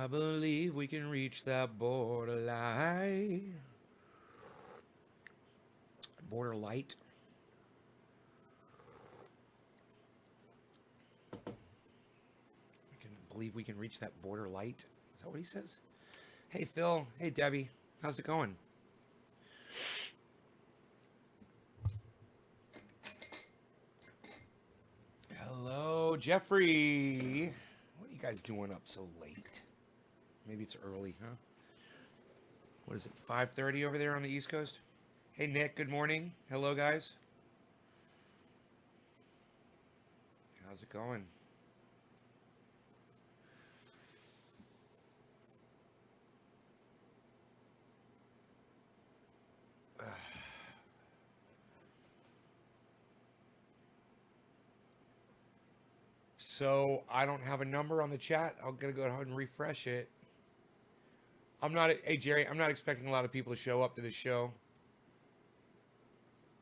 I believe we can reach that borderline. Border light. I can believe we can reach that border light. Is that what he says? Hey, Phil. Hey, Debbie. How's it going? Hello, Jeffrey. What are you guys doing up so late? Maybe it's early, huh? What is it, 5:30 over there on the East Coast? Hey, Nick. Good morning. Hello, guys. How's it going? So I don't have a number on the chat. I'm gonna go ahead and refresh it. I'm not. Hey Jerry, I'm not expecting a lot of people to show up to this show.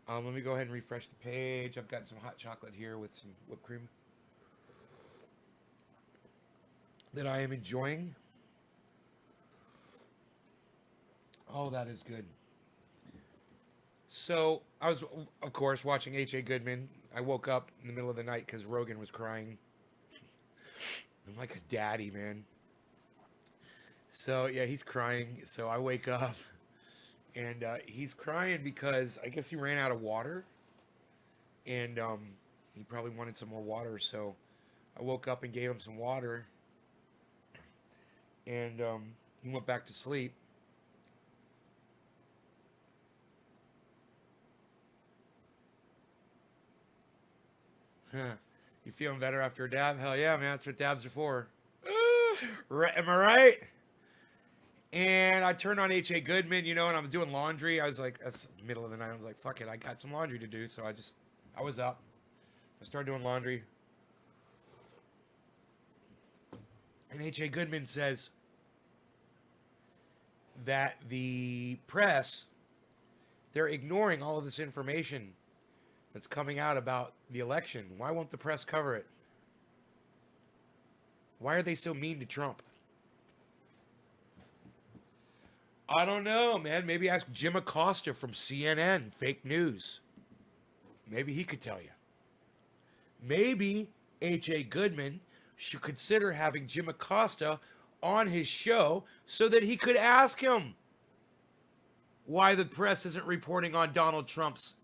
Let me go ahead and refresh the page. I've got some hot chocolate here with some whipped cream that I am enjoying. Oh, that is good. So I was, of course, watching H.A. Goodman. I woke up in the middle of the night because Rogan was crying. I'm like a daddy, man. So yeah, he's crying. So I wake up, and he's crying because I guess he ran out of water, and he probably wanted some more water. So I woke up and gave him some water, and he went back to sleep. Huh. You feeling better after a dab? Hell yeah, man. That's what dabs are for. Right, am I right? And I turned on H.A. Goodman, you know, and I was doing laundry. I was like, that's the middle of the night. I was like, fuck it. I got some laundry to do. So I was up. I started doing laundry. And H.A. Goodman says that the press, they're ignoring all of this information that's coming out about the election. Why won't the press cover it? Why are they so mean to Trump? I don't know, man. Maybe ask Jim Acosta from CNN, fake news. Maybe he could tell you. Maybe H.A. Goodman should consider having Jim Acosta on his show so that he could ask him why the press isn't reporting on Donald Trump's,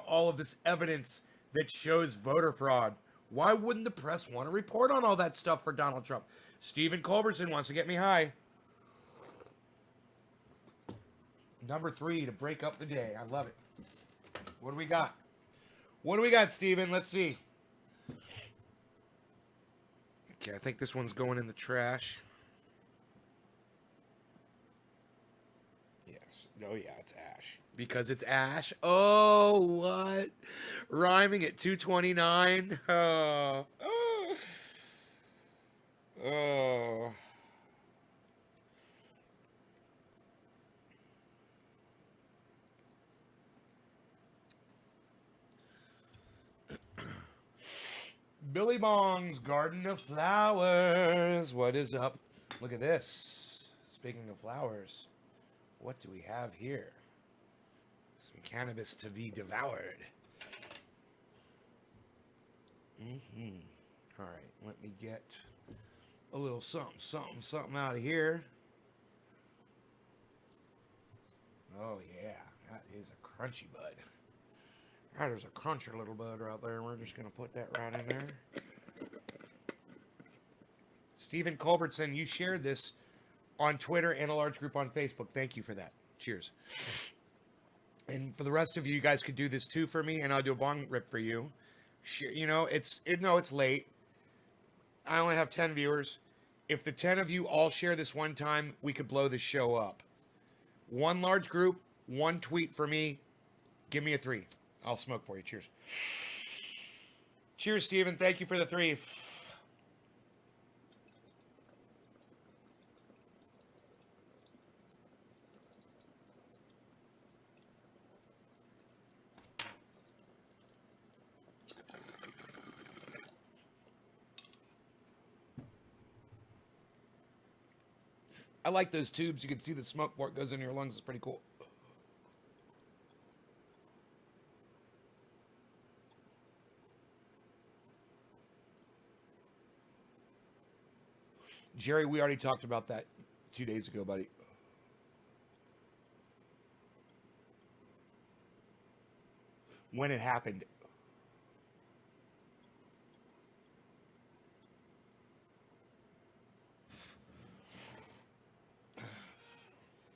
all of this evidence that shows voter fraud. Why wouldn't the press want to report on all that stuff for Donald Trump? Stephen Culbertson wants to get me high. Number 3 to break up the day. I love it. What do we got? What do we got, Stephen? Let's see. Okay, I think this one's going in the trash. Yes. Oh, yeah, it's Ash. Because it's Ash. Oh, what? Rhyming at 229. Oh. Oh. Oh. Billy Bong's Garden of Flowers. What is up? Look at this. Speaking of flowers, what do we have here? Some cannabis to be devoured. All right, let me get a little something out of here. Oh, yeah, that is a crunchy bud. That is a cruncher little bud right there. We're just going to put that right in there. Stephen Culbertson, you shared this on Twitter and a large group on Facebook. Thank you for that. Cheers. And for the rest of you, you guys could do this too for me, and I'll do a bong rip for you. It's late. I only have 10 viewers. If the 10 of you all share this one time, we could blow the show up. One large group, one tweet for me. Give me a 3. I'll smoke for you. Cheers. Cheers, Steven. Thank you for the 3. I like those tubes. You can see the smoke before it goes into your lungs. It's pretty cool. Jerry, we already talked about that 2 days ago, buddy. When it happened.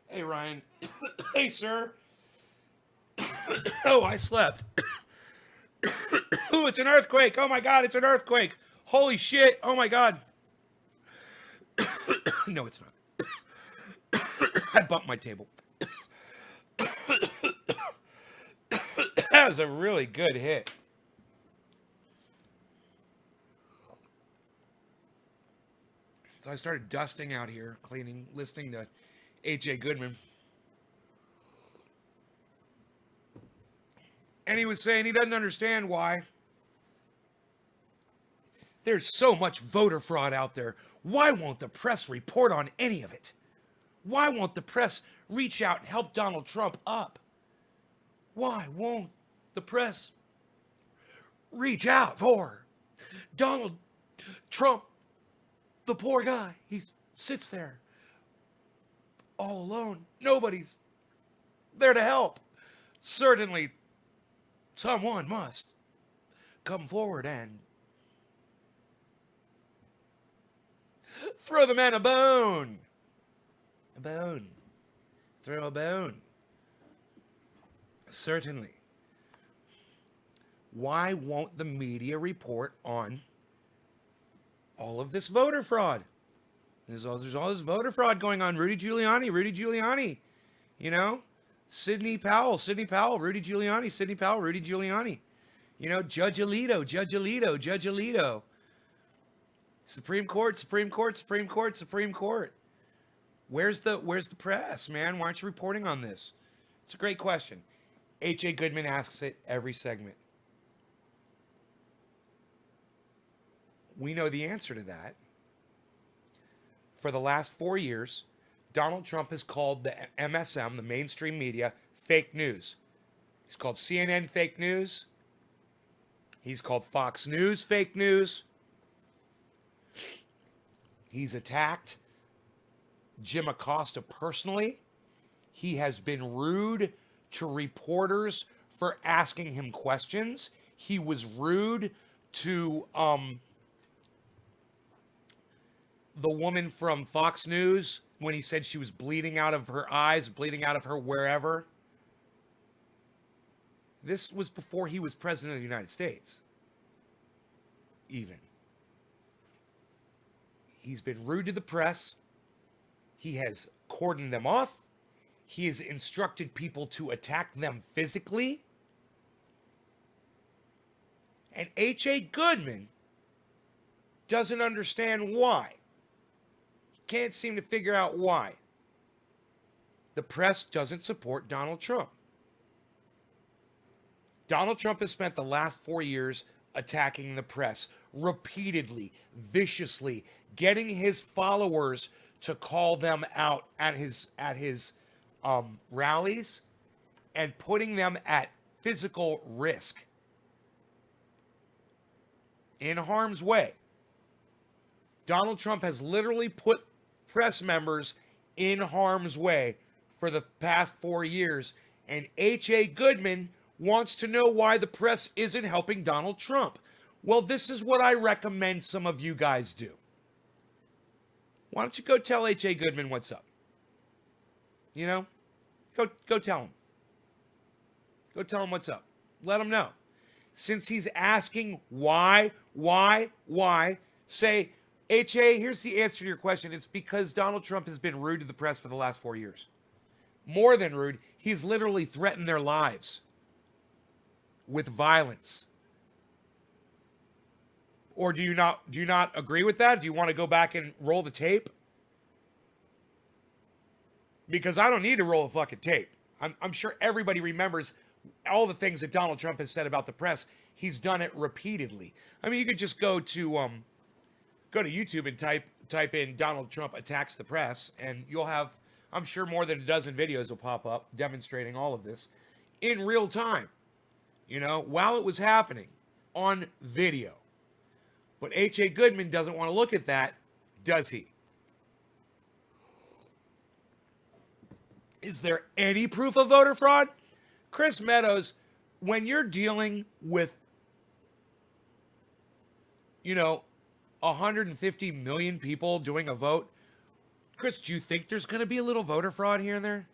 Hey, Ryan. Hey, sir. Oh, I slept. Oh, it's an earthquake. Oh, my God, it's an earthquake. Holy shit. Oh, my God. No, it's not. I bumped my table. That was a really good hit. So I started dusting out here, cleaning, listening to H.A. Goodman. And he was saying he doesn't understand why there's so much voter fraud out there. Why won't the press report on any of it? Why won't the press reach out and help Donald Trump up? Why won't the press reach out for Donald Trump, the poor guy? He sits there all alone. Nobody's there to help. Certainly, someone must come forward and throw the man a bone. A bone. Throw a bone. Certainly. Why won't the media report on all of this voter fraud? There's all this voter fraud going on. Rudy Giuliani. You know? Sidney Powell, Rudy Giuliani. You know, Judge Alito. Supreme Court. Where's the press, man? Why aren't you reporting on this? It's a great question. H.A. Goodman asks it every segment. We know the answer to that. For the last 4 years, Donald Trump has called the MSM, the mainstream media, fake news. He's called CNN fake news. He's called Fox News fake news. He's attacked Jim Acosta personally. He has been rude to reporters for asking him questions. He was rude to the woman from Fox News when he said she was bleeding out of her eyes, bleeding out of her wherever. This was before he was president of the United States. Even. He's been rude to the press. He has cordoned them off. He has instructed people to attack them physically. And H.A. Goodman doesn't understand why. He can't seem to figure out why. The press doesn't support Donald Trump. Donald Trump has spent the last 4 years attacking the press repeatedly, viciously, getting his followers to call them out at his rallies and putting them at physical risk, in harm's way. Donald Trump has literally put press members in harm's way for the past 4 years, and H.A. Goodman wants to know why the press isn't helping Donald Trump. Well, this is what I recommend some of you guys do. Why don't you go tell H.A. Goodman what's up? You know? Go tell him. Go tell him what's up. Let him know. Since he's asking why, say, H.A., here's the answer to your question. It's because Donald Trump has been rude to the press for the last 4 years. More than rude, he's literally threatened their lives with violence. Or do you not agree with that? Do you want to go back and roll the tape? Because I don't need to roll the fucking tape. I'm sure everybody remembers all the things that Donald Trump has said about the press. He's done it repeatedly. I mean, you could just go to YouTube and type in Donald Trump attacks the press, and you'll have, I'm sure, more than a dozen videos will pop up demonstrating all of this in real time, while it was happening on video. But H.A. Goodman doesn't want to look at that, does he? Is there any proof of voter fraud? Chris Meadows, when you're dealing with, 150 million people doing a vote, Chris, do you think there's going to be a little voter fraud here and there?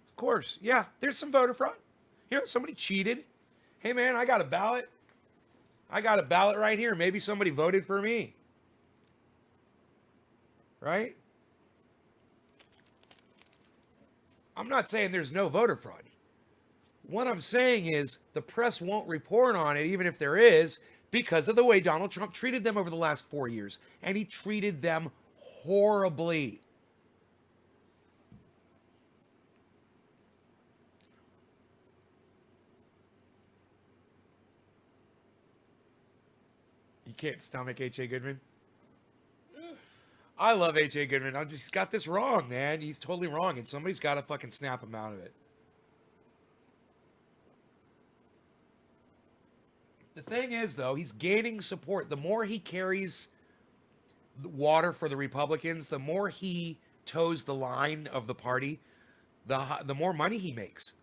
Of course. Yeah, there's some voter fraud. Somebody cheated. Hey, man, I got a ballot. I got a ballot right here. Maybe somebody voted for me. Right? I'm not saying there's no voter fraud. What I'm saying is the press won't report on it, even if there is, because of the way Donald Trump treated them over the last 4 years. And he treated them horribly. You can't stomach H.A. Goodman? I love H.A. Goodman. He's got this wrong, man. He's totally wrong, and somebody's got to fucking snap him out of it. The thing is, though, he's gaining support. The more he carries the water for the Republicans, the more he toes the line of the party, the more money he makes.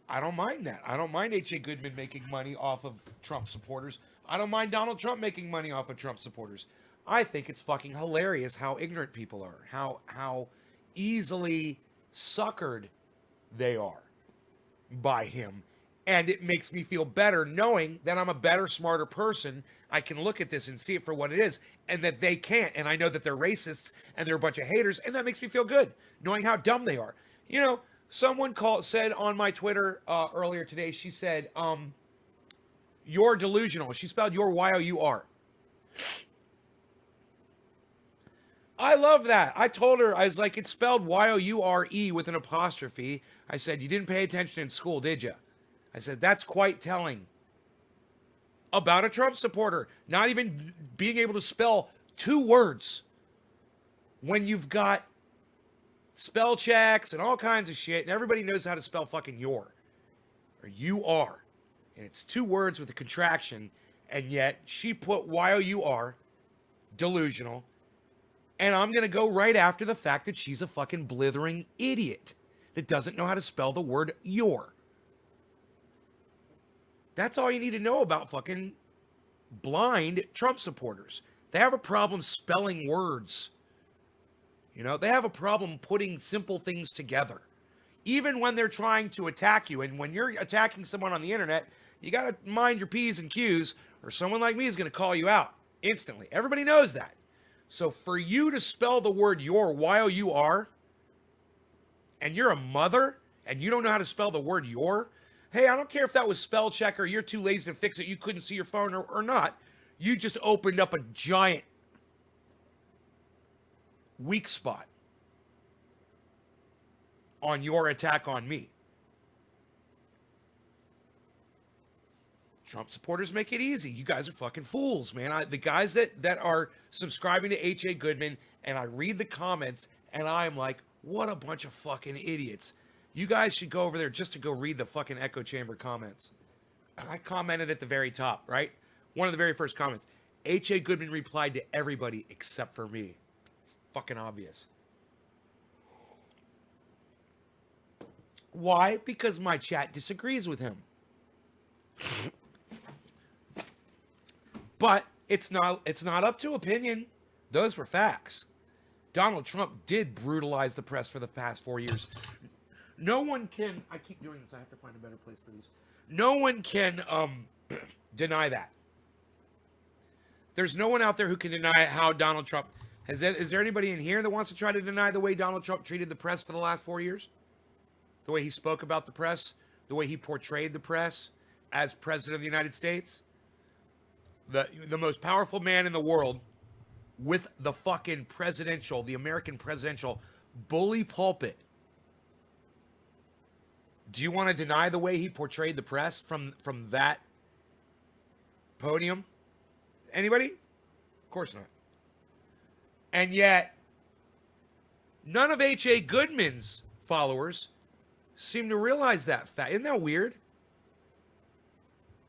I don't mind that. I don't mind H.A. Goodman making money off of Trump supporters. I don't mind Donald Trump making money off of Trump supporters. I think it's fucking hilarious how ignorant people are, how easily suckered they are by him. And it makes me feel better knowing that I'm a better, smarter person. I can look at this and see it for what it is, and that they can't. And I know that they're racists and they're a bunch of haters, and that makes me feel good, knowing how dumb they are. Someone said on my Twitter earlier today, she said, you're delusional. She spelled your Y-O-U-R. I love that. I told her, I was like, it's spelled Y-O-U-R-E with an apostrophe. I said, you didn't pay attention in school, did you? I said, that's quite telling. About a Trump supporter. Not even being able to spell 2 words when you've got spell checks and all kinds of shit, and everybody knows how to spell fucking your, or you are, and it's 2 words with a contraction, and yet she put Y-O-U-R, delusional, and I'm gonna go right after the fact that she's a fucking blithering idiot that doesn't know how to spell the word your. That's all you need to know about fucking blind Trump supporters. They have a problem spelling words. They have a problem putting simple things together. Even when they're trying to attack you. And when you're attacking someone on the internet, you got to mind your P's and Q's, or someone like me is going to call you out instantly. Everybody knows that. So for you to spell the word your, Y-O-U-R, and you're a mother, and you don't know how to spell the word your, hey, I don't care if that was spell check or you're too lazy to fix it, you couldn't see your phone or not. You just opened up a giant weak spot on your attack on me. Trump supporters make it easy. You guys are fucking fools, man. The guys that are subscribing to H.A. Goodman, and I read the comments, and I'm like, what a bunch of fucking idiots. You guys should go over there just to go read the fucking echo chamber comments. I commented at the very top, right? One of the very first comments. H.A. Goodman replied to everybody except for me. Fucking obvious. Why? Because my chat disagrees with him. But it's not up to opinion. Those were facts. Donald Trump did brutalize the press for the past 4 years. No one can, I keep doing this, I have to find a better place for these. No one can deny that. There's no one out there who can deny how Donald Trump, is there anybody in here that wants to try to deny the way Donald Trump treated the press for the last 4 years? The way he spoke about the press, the way he portrayed the press as president of the United States? The most powerful man in the world with the fucking the American presidential bully pulpit, Do you want to deny the way he portrayed the press from that podium? Anybody? Of course not. And yet, none of H.A. Goodman's followers seem to realize that fact. Isn't that weird?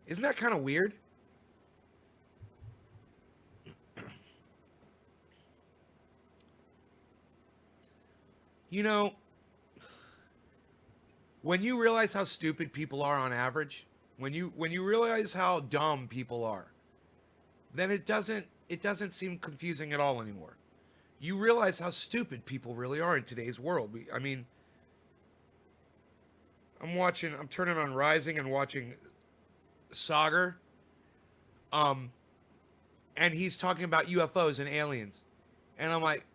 Isn't that kind of weird? You know, when you realize how stupid people are on average, when you realize how dumb people are, then it doesn't seem confusing at all anymore. You realize how stupid people really are in today's world. I mean, I'm turning on Rising and watching Sagar, and he's talking about UFOs and aliens, and I'm like,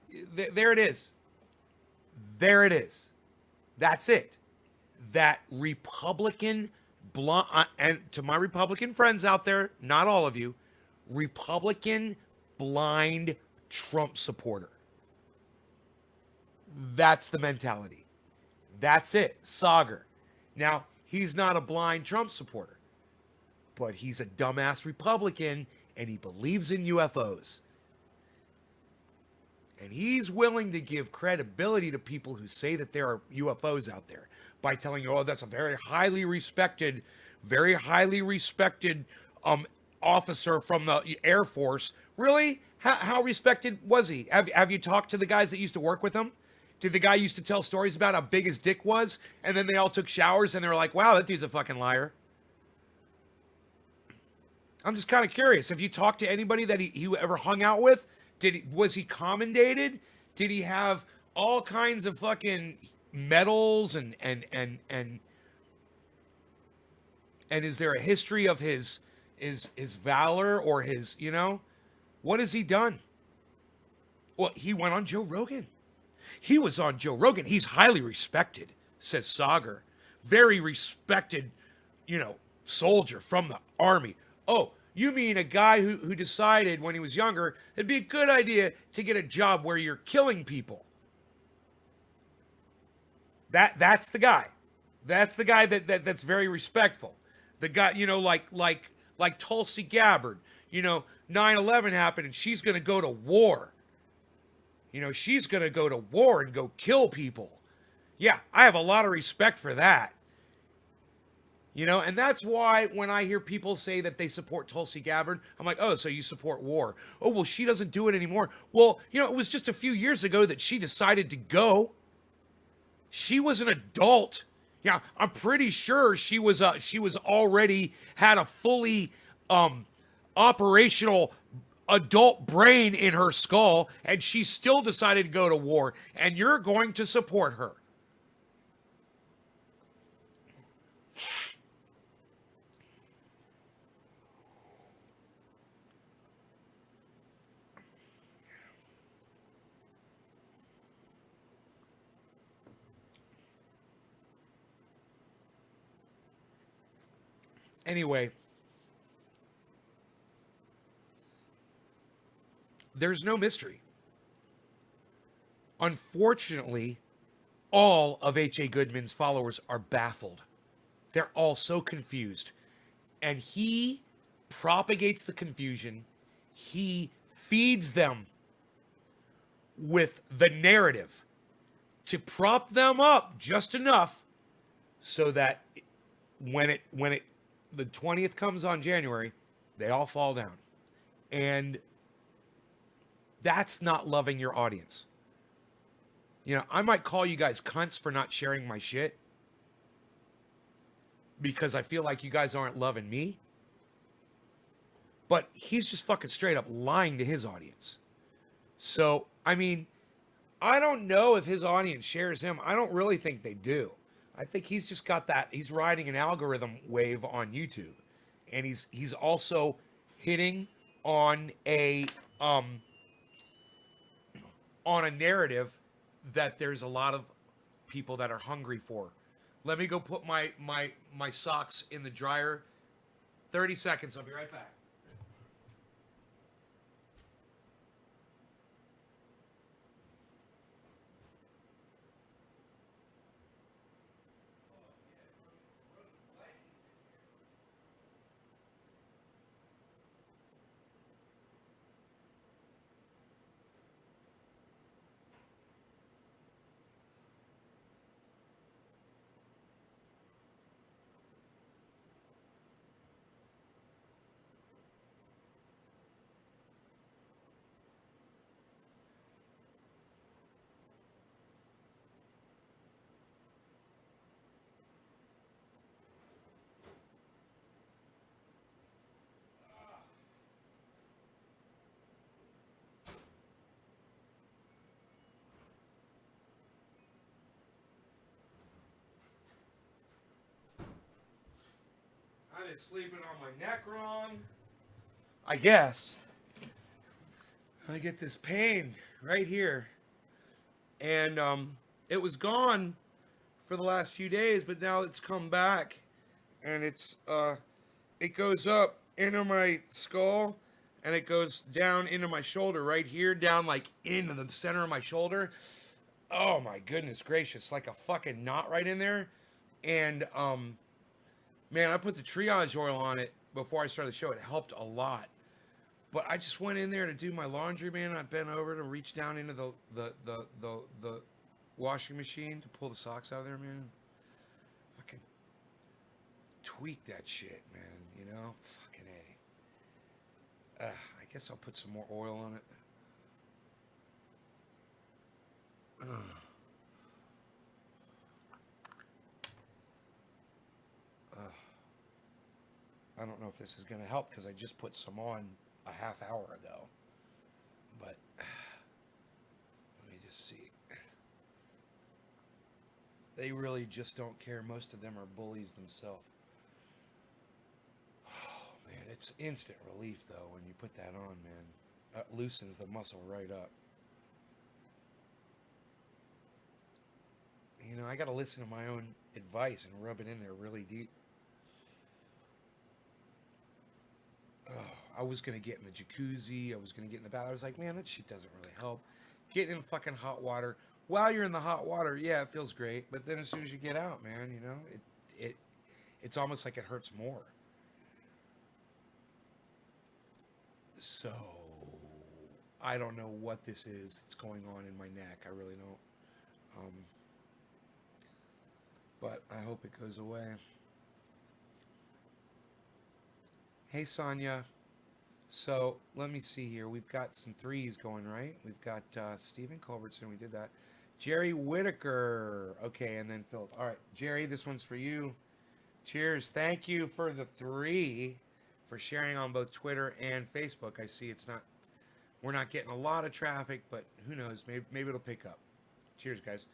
there it is, there it is, that's it. That Republican and to my Republican friends out there, not all of you, Republican blind Trump supporter. That's the mentality. That's it. Sagar. Now, he's not a blind Trump supporter, but he's a dumbass Republican and he believes in UFOs. And he's willing to give credibility to people who say that there are UFOs out there by telling you, oh, that's a very highly respected officer from the Air Force. Really? How respected was he? Have you talked to the guys that used to work with him? Did the guy used to tell stories about how big his dick was? And then they all took showers and they were like, wow, that dude's a fucking liar. I'm just kind of curious. Have you talked to anybody that he ever hung out with? Was he commendated? Did he have all kinds of fucking medals and is there a history of his valor or his, what has he done? Well, he went on Joe Rogan. He was on Joe Rogan. He's highly respected, says Sagar. Very respected, soldier from the army. Oh, you mean a guy who decided when he was younger it'd be a good idea to get a job where you're killing people. That's the guy. That's the guy that's very respectful. The guy, like Tulsi Gabbard. 9/11 happened and she's going to go to war. She's going to go to war and go kill people. Yeah, I have a lot of respect for that. And that's why when I hear people say that they support Tulsi Gabbard, I'm like, oh, so you support war. Oh, well, she doesn't do it anymore. Well, it was just a few years ago that she decided to go. She was an adult. Yeah, I'm pretty sure she was already had a fully operational adult brain in her skull, and she still decided to go to war, and you're going to support her. Anyway, there's no mystery. Unfortunately, all of H.A. Goodman's followers are baffled. They're all so confused. And he propagates the confusion. He feeds them with the narrative to prop them up just enough so that when the 20th comes on January, they all fall down. And that's not loving your audience. I might call you guys cunts for not sharing my shit because I feel like you guys aren't loving me. But he's just fucking straight up lying to his audience. So, I mean, I don't know if his audience shares him. I don't really think they do. I think he's just got that. He's riding an algorithm wave on YouTube. And he's also hitting on a narrative that there's a lot of people that are hungry for. Let me go put my socks in the dryer. 30 seconds. I'll be right back. Probably sleeping on my neck wrong. I guess. I get this pain right here. And it was gone for the last few days, but now it's come back. And it goes up into my skull and it goes down into my shoulder right here, down like into the center of my shoulder. Oh my goodness gracious, like a fucking knot right in there. And man, I put the triage oil on it before I started the show. It helped a lot. But I just went in there to do my laundry, man. I bent over to reach down into the washing machine to pull the socks out of there, man. Fucking tweak that shit, man. You know, fucking A. I guess I'll put some more oil on it. I don't know if this is going to help because I just put some on a half hour ago. But let me just see. They really just don't care. Most of them are bullies themselves. Oh, man, it's instant relief, though, when you put that on, man. That loosens the muscle right up. You know, I got to listen to my own advice and rub it in there really deep. I was going to get in the jacuzzi. I was going to get in the bath. I was like, man, that shit doesn't really help. Getting in fucking hot water. While you're in the hot water, yeah, it feels great. But then as soon as you get out, man, you know, it's almost like it hurts more. So, I don't know what this is that's going on in my neck. I really don't. But I hope it goes away. Hey, Sonia. So, let me see here. We've got some threes going, right? We've got Stephen Culbertson. We did that. Jerry Whitaker. Okay, and then Philip. All right, Jerry, this one's for you. Cheers. Thank you for the 3, for sharing on both Twitter and Facebook. I see we're not getting a lot of traffic, but who knows? Maybe it'll pick up. Cheers, guys.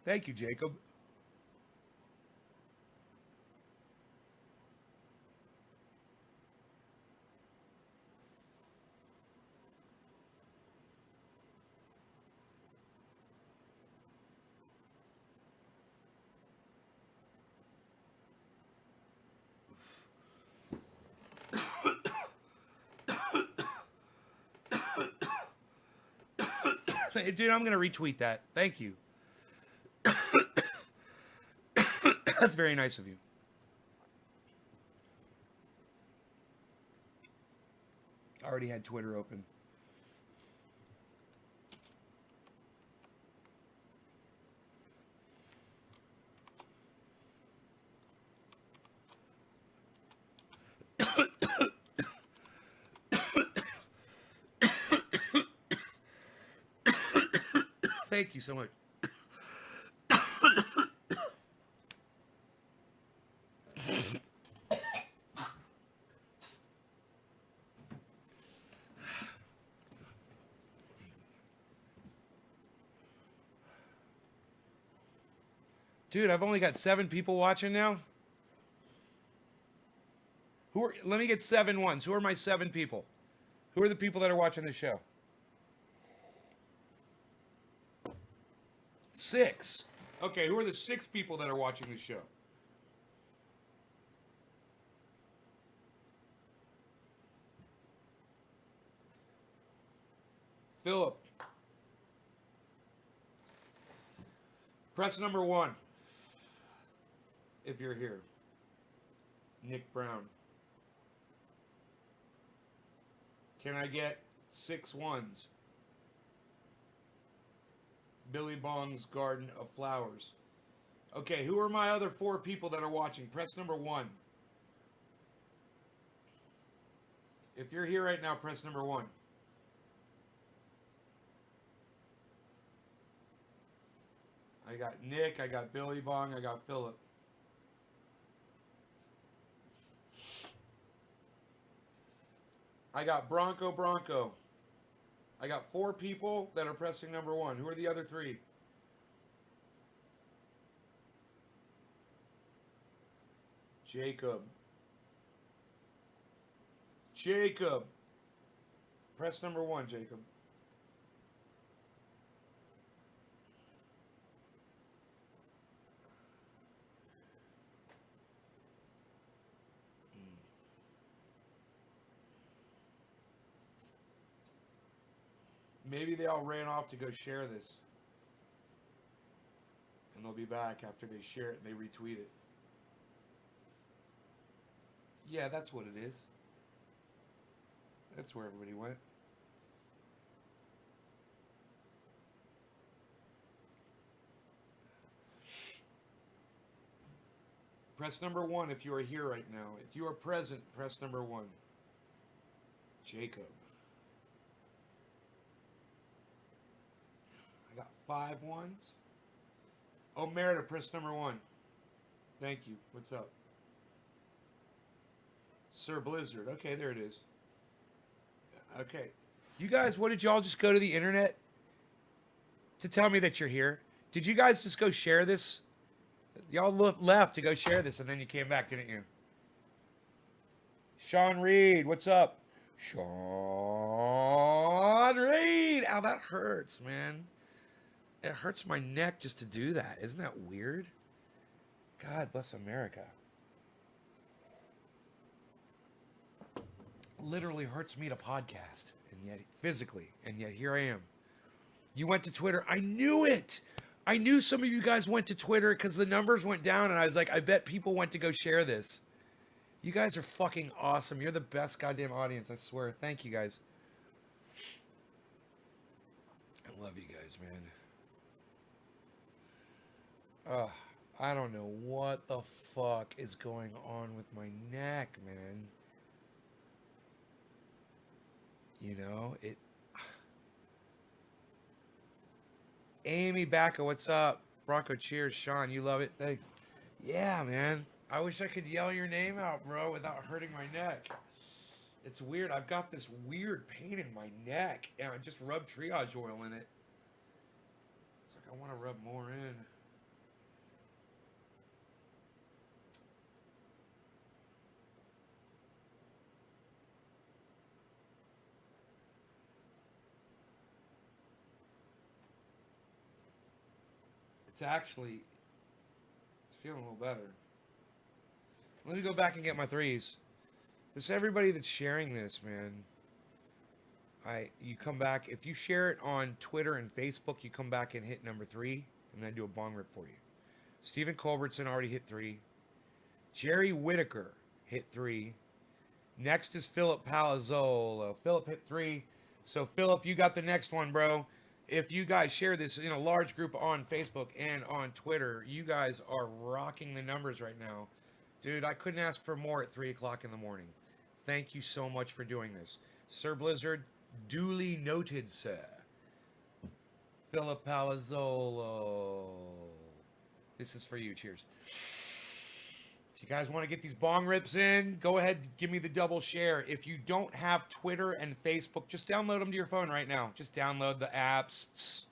Thank you, Jacob. Dude, I'm going to retweet that. Thank you. That's very nice of you. I already had Twitter open. Thank you so much. Dude, I've only got 7 people watching now. Let me get 7 ones. Who are my 7 people? Who are the people that are watching the show? 6. Okay, who are the 6 people that are watching the show? Philip. Press number 1. If you're here. Nick Brown. Can I get 6 ones? Billy Bong's Garden of Flowers. Okay, who are my other 4 people that are watching? Press number 1. If you're here right now, press number 1. I got Nick, I got Billy Bong, I got Philip. I got Bronco. I got 4 people that are pressing number 1. Who are the other 3? Jacob. Press number 1, Jacob. Maybe they all ran off to go share this. And they'll be back after they share it and they retweet it. Yeah, that's what it is. That's where everybody went. Press number 1 if you are here right now. If you are present, press number 1. Jacob. I got 5 ones. Oh, Merida, press number 1. Thank you. What's up? Sir Blizzard. Okay, there it is. Okay. You guys, what did y'all just go to the internet to tell me that you're here? Did you guys just go share this? Y'all left to go share this and then you came back, didn't you? Sean Reed, what's up? Sean Reed! Ow, that hurts, man. It hurts my neck just to do that. Isn't that weird? God bless America. Literally hurts me to podcast, and yet physically, and yet here I am. You went to Twitter. I knew it. I knew some of you guys went to Twitter because the numbers went down, and I was like, I bet people went to go share this. You guys are fucking awesome. You're the best goddamn audience, I swear. Thank you guys. I love you guys, man. I don't know what the fuck is going on with my neck, man. You know, it... Amy Bacca, what's up? Bronco, cheers. Sean, you love it? Thanks. Yeah, man. I wish I could yell your name out, bro, without hurting my neck. It's weird. I've got this weird pain in my neck, and I just rubbed triage oil in it. It's like I want to rub more in. It's feeling a little better. Let me go back and get my 3s. This everybody that's sharing this, man. You come back, if you share it on Twitter and Facebook, you come back and hit number 3, and then do a bong rip for you. Stephen Culbertson already hit 3. Jerry Whitaker hit 3. Next is Philip Palazzolo. Philip hit 3. So Philip, you got the next one, bro. If you guys share this in a large group on Facebook and on Twitter, you guys are rocking the numbers right now. Dude, I couldn't ask for more at 3 o'clock in the morning. Thank you so much for doing this. Sir Blizzard, duly noted, sir. Philip Palazzolo. This is for you. Cheers. If you guys want to get these bong rips in, go ahead, give me the double share. If you don't have Twitter and Facebook, just download them to your phone right now. Just download the apps.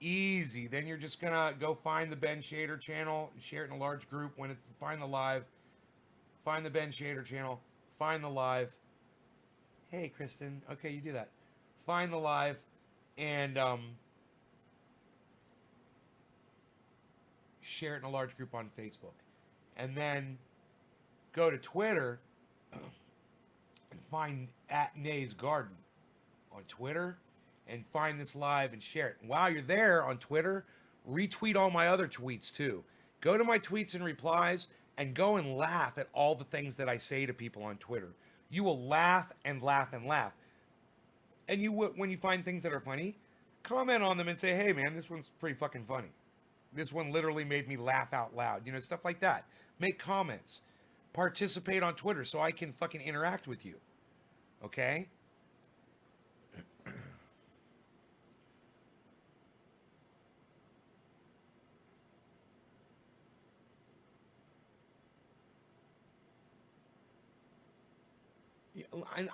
Easy. Then you're just going to go find the Ben Shader channel and share it in a large group. Find the live. Find the Ben Shader channel. Find the live. Hey, Kristen. Okay, you do that. Find the live and share it in a large group on Facebook. And then go to Twitter and find @Nay's Garden on Twitter and find this live and share it. And while you're there on Twitter, retweet all my other tweets too. Go to my tweets and replies and go and laugh at all the things that I say to people on Twitter. You will laugh and laugh and laugh. And when you find things that are funny, comment on them and say, hey, man, this one's pretty fucking funny. This one literally made me laugh out loud. You know, stuff like that. Make comments. Participate on Twitter so I can fucking interact with you. Okay?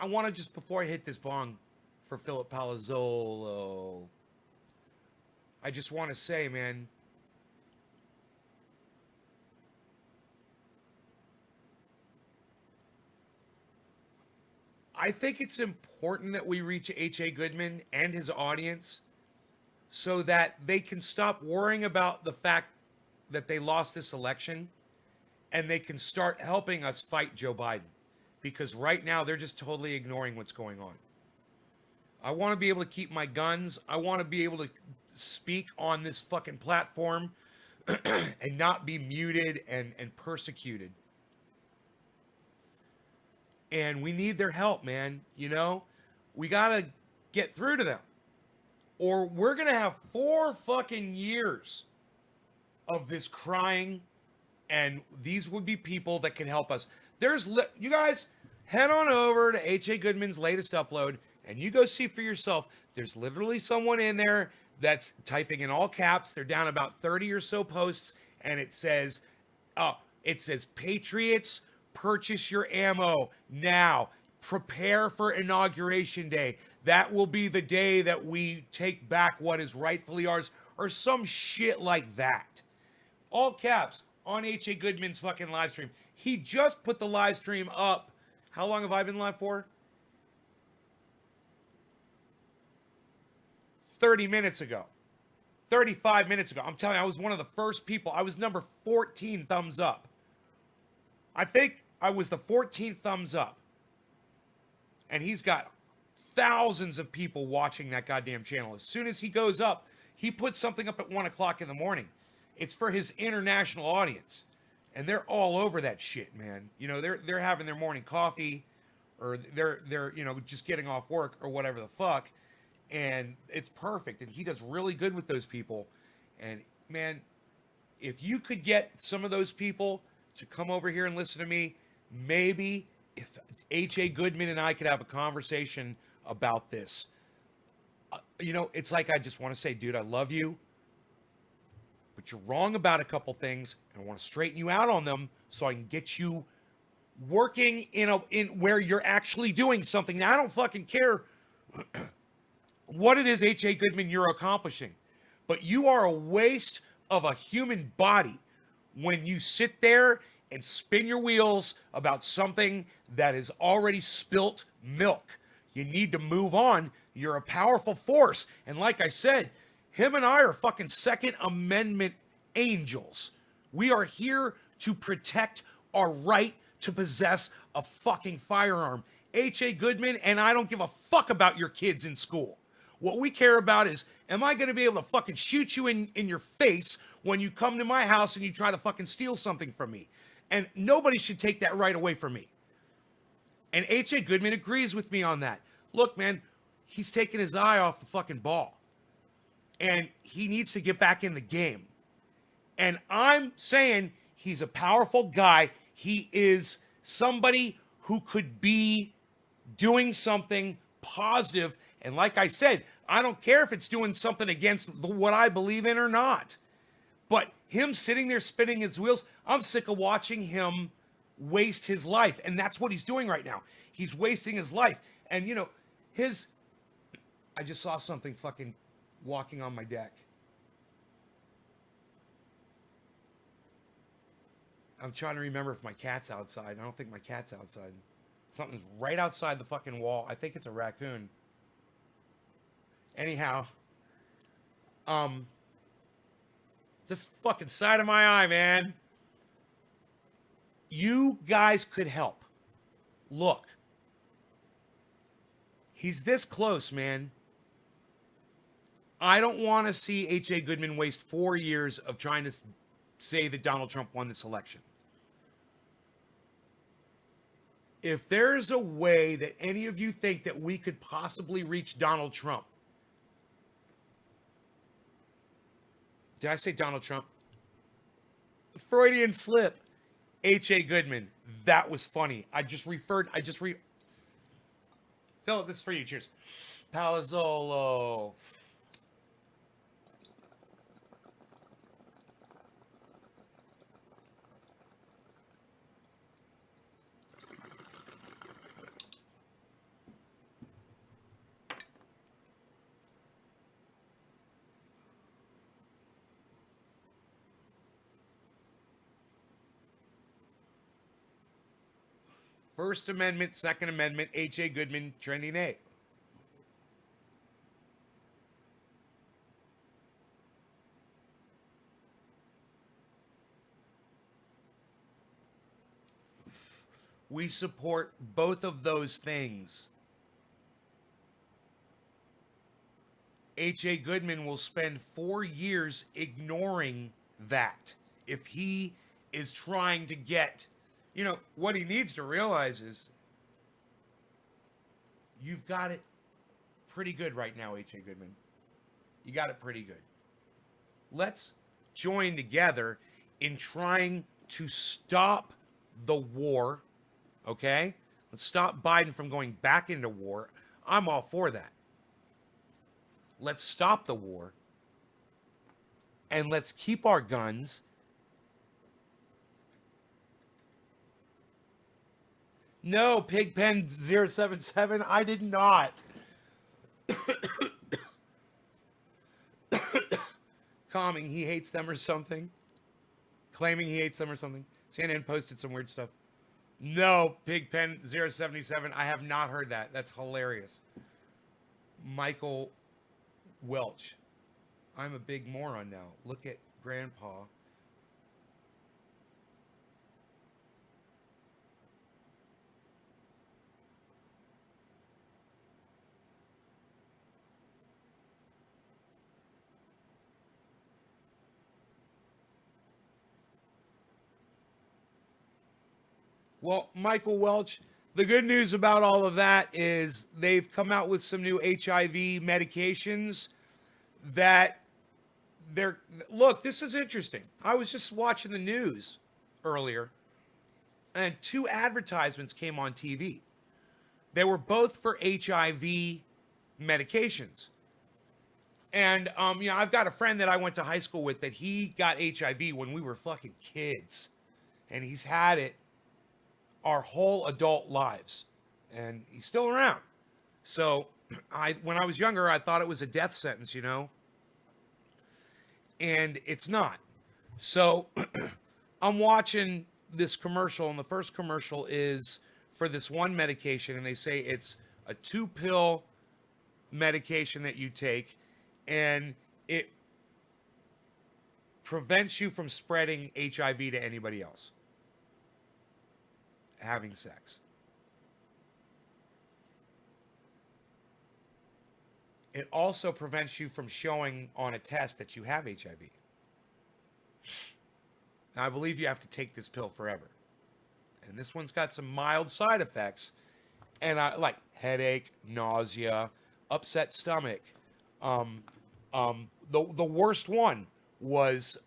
I want to just, before I hit this bong for Philip Palazzolo, I just want to say, man, I think it's important that we reach H.A. Goodman and his audience so that they can stop worrying about the fact that they lost this election and they can start helping us fight Joe Biden. Because right now they're just totally ignoring what's going on. I want to be able to keep my guns. I want to be able to speak on this fucking platform and not be muted and persecuted. And we need their help, man. You know, we got to get through to them. Or we're going to have 4 fucking years of this crying. And these would be people that can help us. You guys, head on over to H.A. Goodman's latest upload and you go see for yourself. There's literally someone in there that's typing in all caps. They're down about 30 or so posts, and it says, Patriots, purchase your ammo now. Prepare for Inauguration Day. That will be the day that we take back what is rightfully ours, or some shit like that. All caps on H.A. Goodman's fucking live stream. He just put the live stream up. How long have I been live for? 30 minutes ago. 35 minutes ago. I'm telling you, I was one of the first people. I was number 14 thumbs up. I think I was the 14th thumbs up. And he's got thousands of people watching that goddamn channel. As soon as he goes up, he puts something up at 1 o'clock in the morning. It's for his international audience. And they're all over that shit, man. You know, they're having their morning coffee, or they're you know, just getting off work or whatever the fuck. And it's perfect. And he does really good with those people. And man, if you could get some of those people to come over here and listen to me, maybe if H.A. Goodman and I could have a conversation about this. You know, it's like, I just want to say, dude, I love you. But you're wrong about a couple things, and I want to straighten you out on them so I can get you working in where you're actually doing something. Now, I don't fucking care what it is, H.A. Goodman, you're accomplishing, but you are a waste of a human body when you sit there and spin your wheels about something that is already spilt milk. You need to move on. You're a powerful force, and like I said, him and I are fucking Second Amendment angels. We are here to protect our right to possess a fucking firearm. H.A. Goodman, and I don't give a fuck about your kids in school. What we care about is, am I going to be able to fucking shoot you in your face when you come to my house and you try to fucking steal something from me? And nobody should take that right away from me. And H.A. Goodman agrees with me on that. Look, man, he's taking his eye off the fucking ball. And he needs to get back in the game. And I'm saying he's a powerful guy. He is somebody who could be doing something positive. And like I said, I don't care if it's doing something against what I believe in or not. But him sitting there spinning his wheels, I'm sick of watching him waste his life. And that's what he's doing right now. He's wasting his life. And, you know, I just saw something fucking walking on my deck. I'm trying to remember if my cat's outside. I don't think my cat's outside. Something's right outside the fucking wall. I think it's a raccoon. Anyhow, just fucking side of my eye, man. You guys could help. Look, he's this close, man. I don't want to see H.A. Goodman waste 4 years of trying to say that Donald Trump won this election. If there's a way that any of you think that we could possibly reach Donald Trump, Did I say Donald Trump? Freudian slip. H.A. Goodman. That was funny. Philip, this is for you. Cheers. Palazzolo. First Amendment, Second Amendment, H.A. Goodman, trending A. We support both of those things. H.A. Goodman will spend 4 years ignoring that if he is trying to get, what he needs to realize is you've got it pretty good right now, H.A. Goodman. You got it pretty good. Let's join together in trying to stop the war, okay? Let's stop Biden from going back into war. I'm all for that. Let's stop the war and let's keep our guns. No, Pigpen077, I did not. Calming, he hates them or something. Claiming he hates them or something. CNN posted some weird stuff. No, Pigpen077, I have not heard that. That's hilarious. Michael Welch. I'm a big moron now. Look at Grandpa. Well, Michael Welch, the good news about all of that is they've come out with some new HIV medications that look, this is interesting. I was just watching the news earlier and 2 advertisements came on TV. They were both for HIV medications. And I've got a friend that I went to high school with that he got HIV when we were fucking kids. And he's had it our whole adult lives, and he's still around. So when I was younger, I thought it was a death sentence, and it's not. So I'm watching this commercial, and the first commercial is for this one medication, and they say it's a 2-pill medication that you take, and it prevents you from spreading HIV to anybody else having sex. It also prevents you from showing on a test that you have HIV. Now, I believe you have to take this pill forever. And this one's got some mild side effects, and I like headache, nausea, upset stomach. The worst one was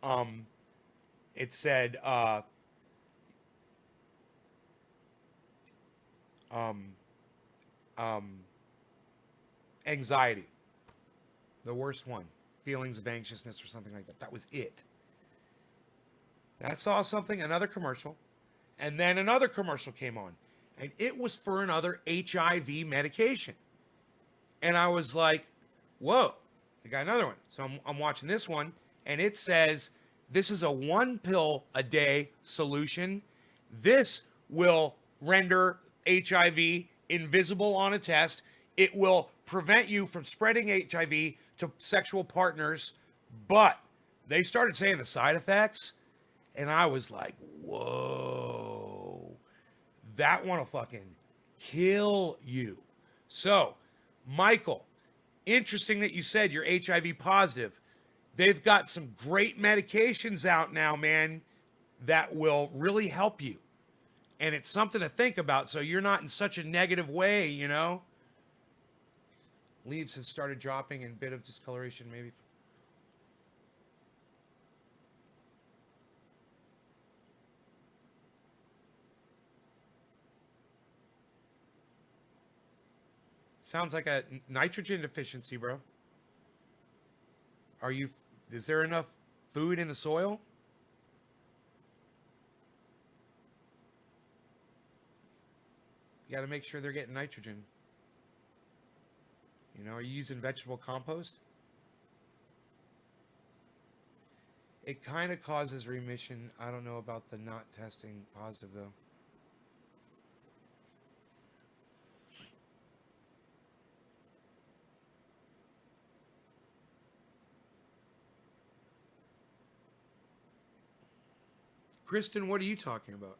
it said anxiety. The worst one. Feelings of anxiousness or something like that. That was it. Then I saw another commercial, and then another commercial came on, and it was for another HIV medication. And I was like, whoa, I got another one. So I'm watching this one, and it says, this is a 1 pill a day solution. This will render HIV invisible on a test. It will prevent you from spreading HIV to sexual partners. But they started saying the side effects, and I was like, whoa, that one will fucking kill you. So, Michael, interesting that you said you're HIV positive. They've got some great medications out now, man, that will really help you. And it's something to think about, so you're not in such a negative way, Leaves have started dropping and bit of discoloration, maybe. Sounds like a nitrogen deficiency, bro. Are you? Is there enough food in the soil? You got to make sure they're getting nitrogen. You know, are you using vegetable compost? It kind of causes remission. I don't know about the not testing positive, though. Kristen, what are you talking about?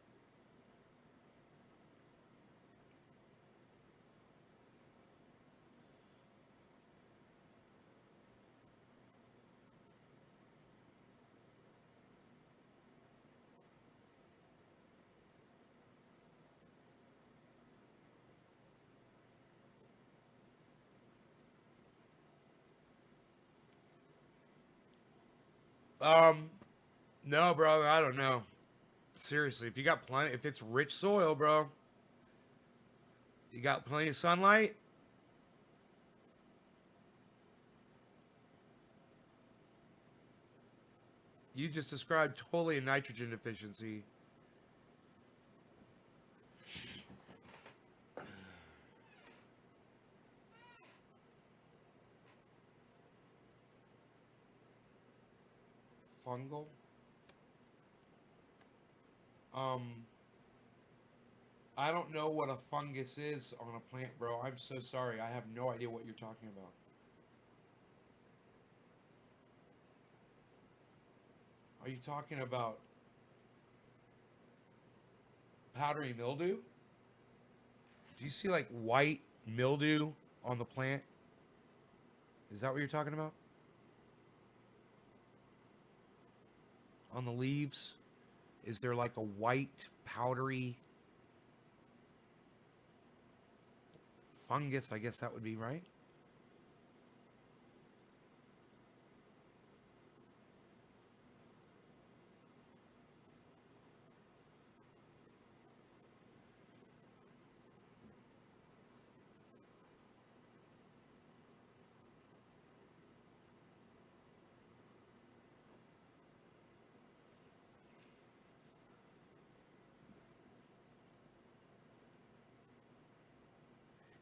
Um, no, bro, I don't know. Seriously, if you got plenty, if it's rich soil, bro, you got plenty of sunlight. You just described totally a nitrogen deficiency. Fungal. Um, I don't know what a fungus is on a plant, bro. I'm so sorry. I have no idea what you're talking about. Are you talking about powdery mildew? Do you see like white mildew on the plant? Is that what you're talking about? On the leaves? Is there like a white powdery fungus? I guess that would be right.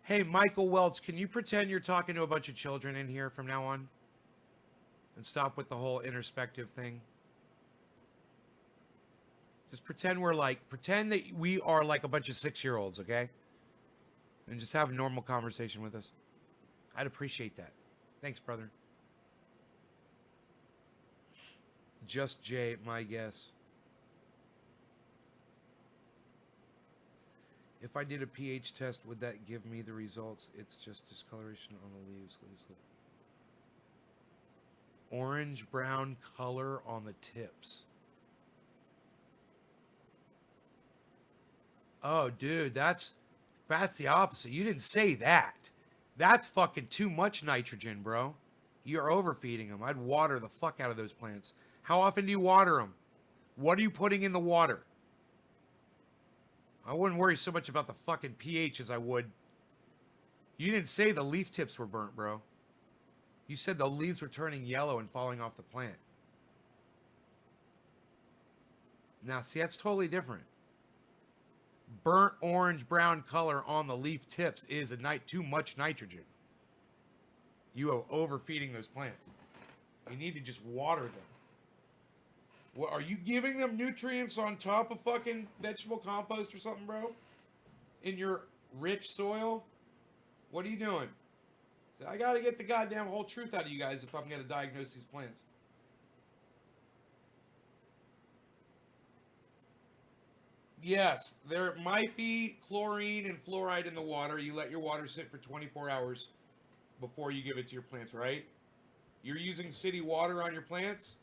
Hey, Michael Welch, can you pretend you're talking to a bunch of children in here from now on? And stop with the whole introspective thing? Just pretend that we are like a bunch of 6-year-olds, okay? And just have a normal conversation with us. I'd appreciate that. Thanks, brother. Just Jay, my guess. If I did a pH test, would that give me the results? It's just discoloration on the leaves. Orange brown color on the tips. Oh, dude, that's the opposite. You didn't say that. That's fucking too much nitrogen, bro. You're overfeeding them. I'd water the fuck out of those plants. How often do you water them? What are you putting in the water? I wouldn't worry so much about the fucking pH as I would. You didn't say the leaf tips were burnt, bro. You said the leaves were turning yellow and falling off the plant. Now, see, that's totally different. Burnt orange brown color on the leaf tips is too much nitrogen. You are overfeeding those plants. You need to just water them. What, are you giving them nutrients on top of fucking vegetable compost or something, bro? In your rich soil? What are you doing? I gotta get the goddamn whole truth out of you guys if I'm gonna diagnose these plants. Yes, there might be chlorine and fluoride in the water. You let your water sit for 24 hours before you give it to your plants, right? You're using city water on your plants?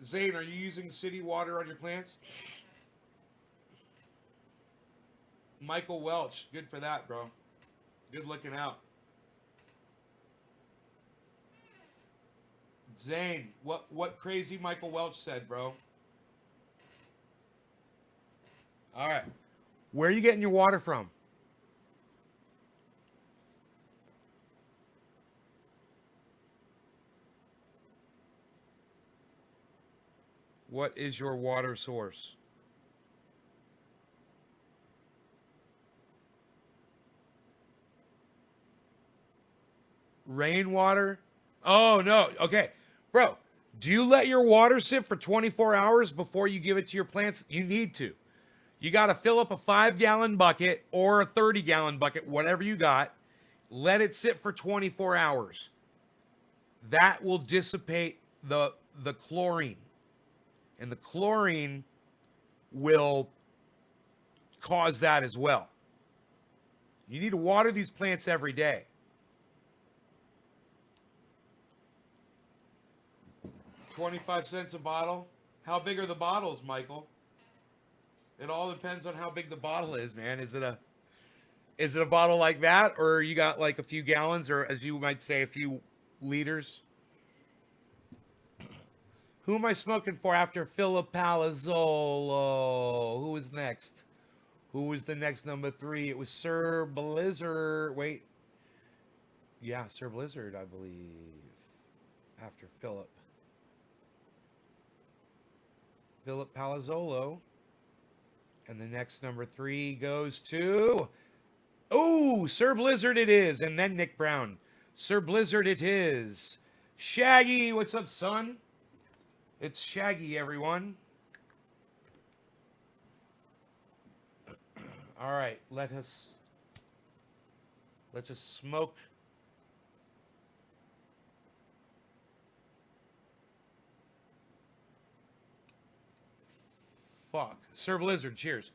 Zane, are you using city water on your plants? Michael Welch, good for that, bro. Good looking out. Zane, what crazy Michael Welch said, bro? All right. Where are you getting your water from? What is your water source? Rainwater? Oh, no. Okay. Bro, do you let your water sit for 24 hours before you give it to your plants? You need to. You got to fill up a 5-gallon bucket or a 30-gallon bucket, whatever you got. Let it sit for 24 hours. That will dissipate the chlorine. And the chlorine will cause that as well. You need to water these plants every day. 25 cents a bottle. How big are the bottles, Michael? It all depends on how big the bottle is, man. Is it a bottle like that, or you got like a few gallons, or as you might say, a few liters? Who am I smoking for after Philip Palazzolo? Who is next? Who was the next number 3? It was Sir Blizzard. Wait. Yeah, Sir Blizzard, I believe. After Philip. Philip Palazzolo. And the next number 3 goes to... Oh, Sir Blizzard it is. And then Nick Brown. Sir Blizzard it is. Shaggy, what's up, son? It's Shaggy, everyone. All right, let us smoke. Fuck. Sir Blizzard, cheers.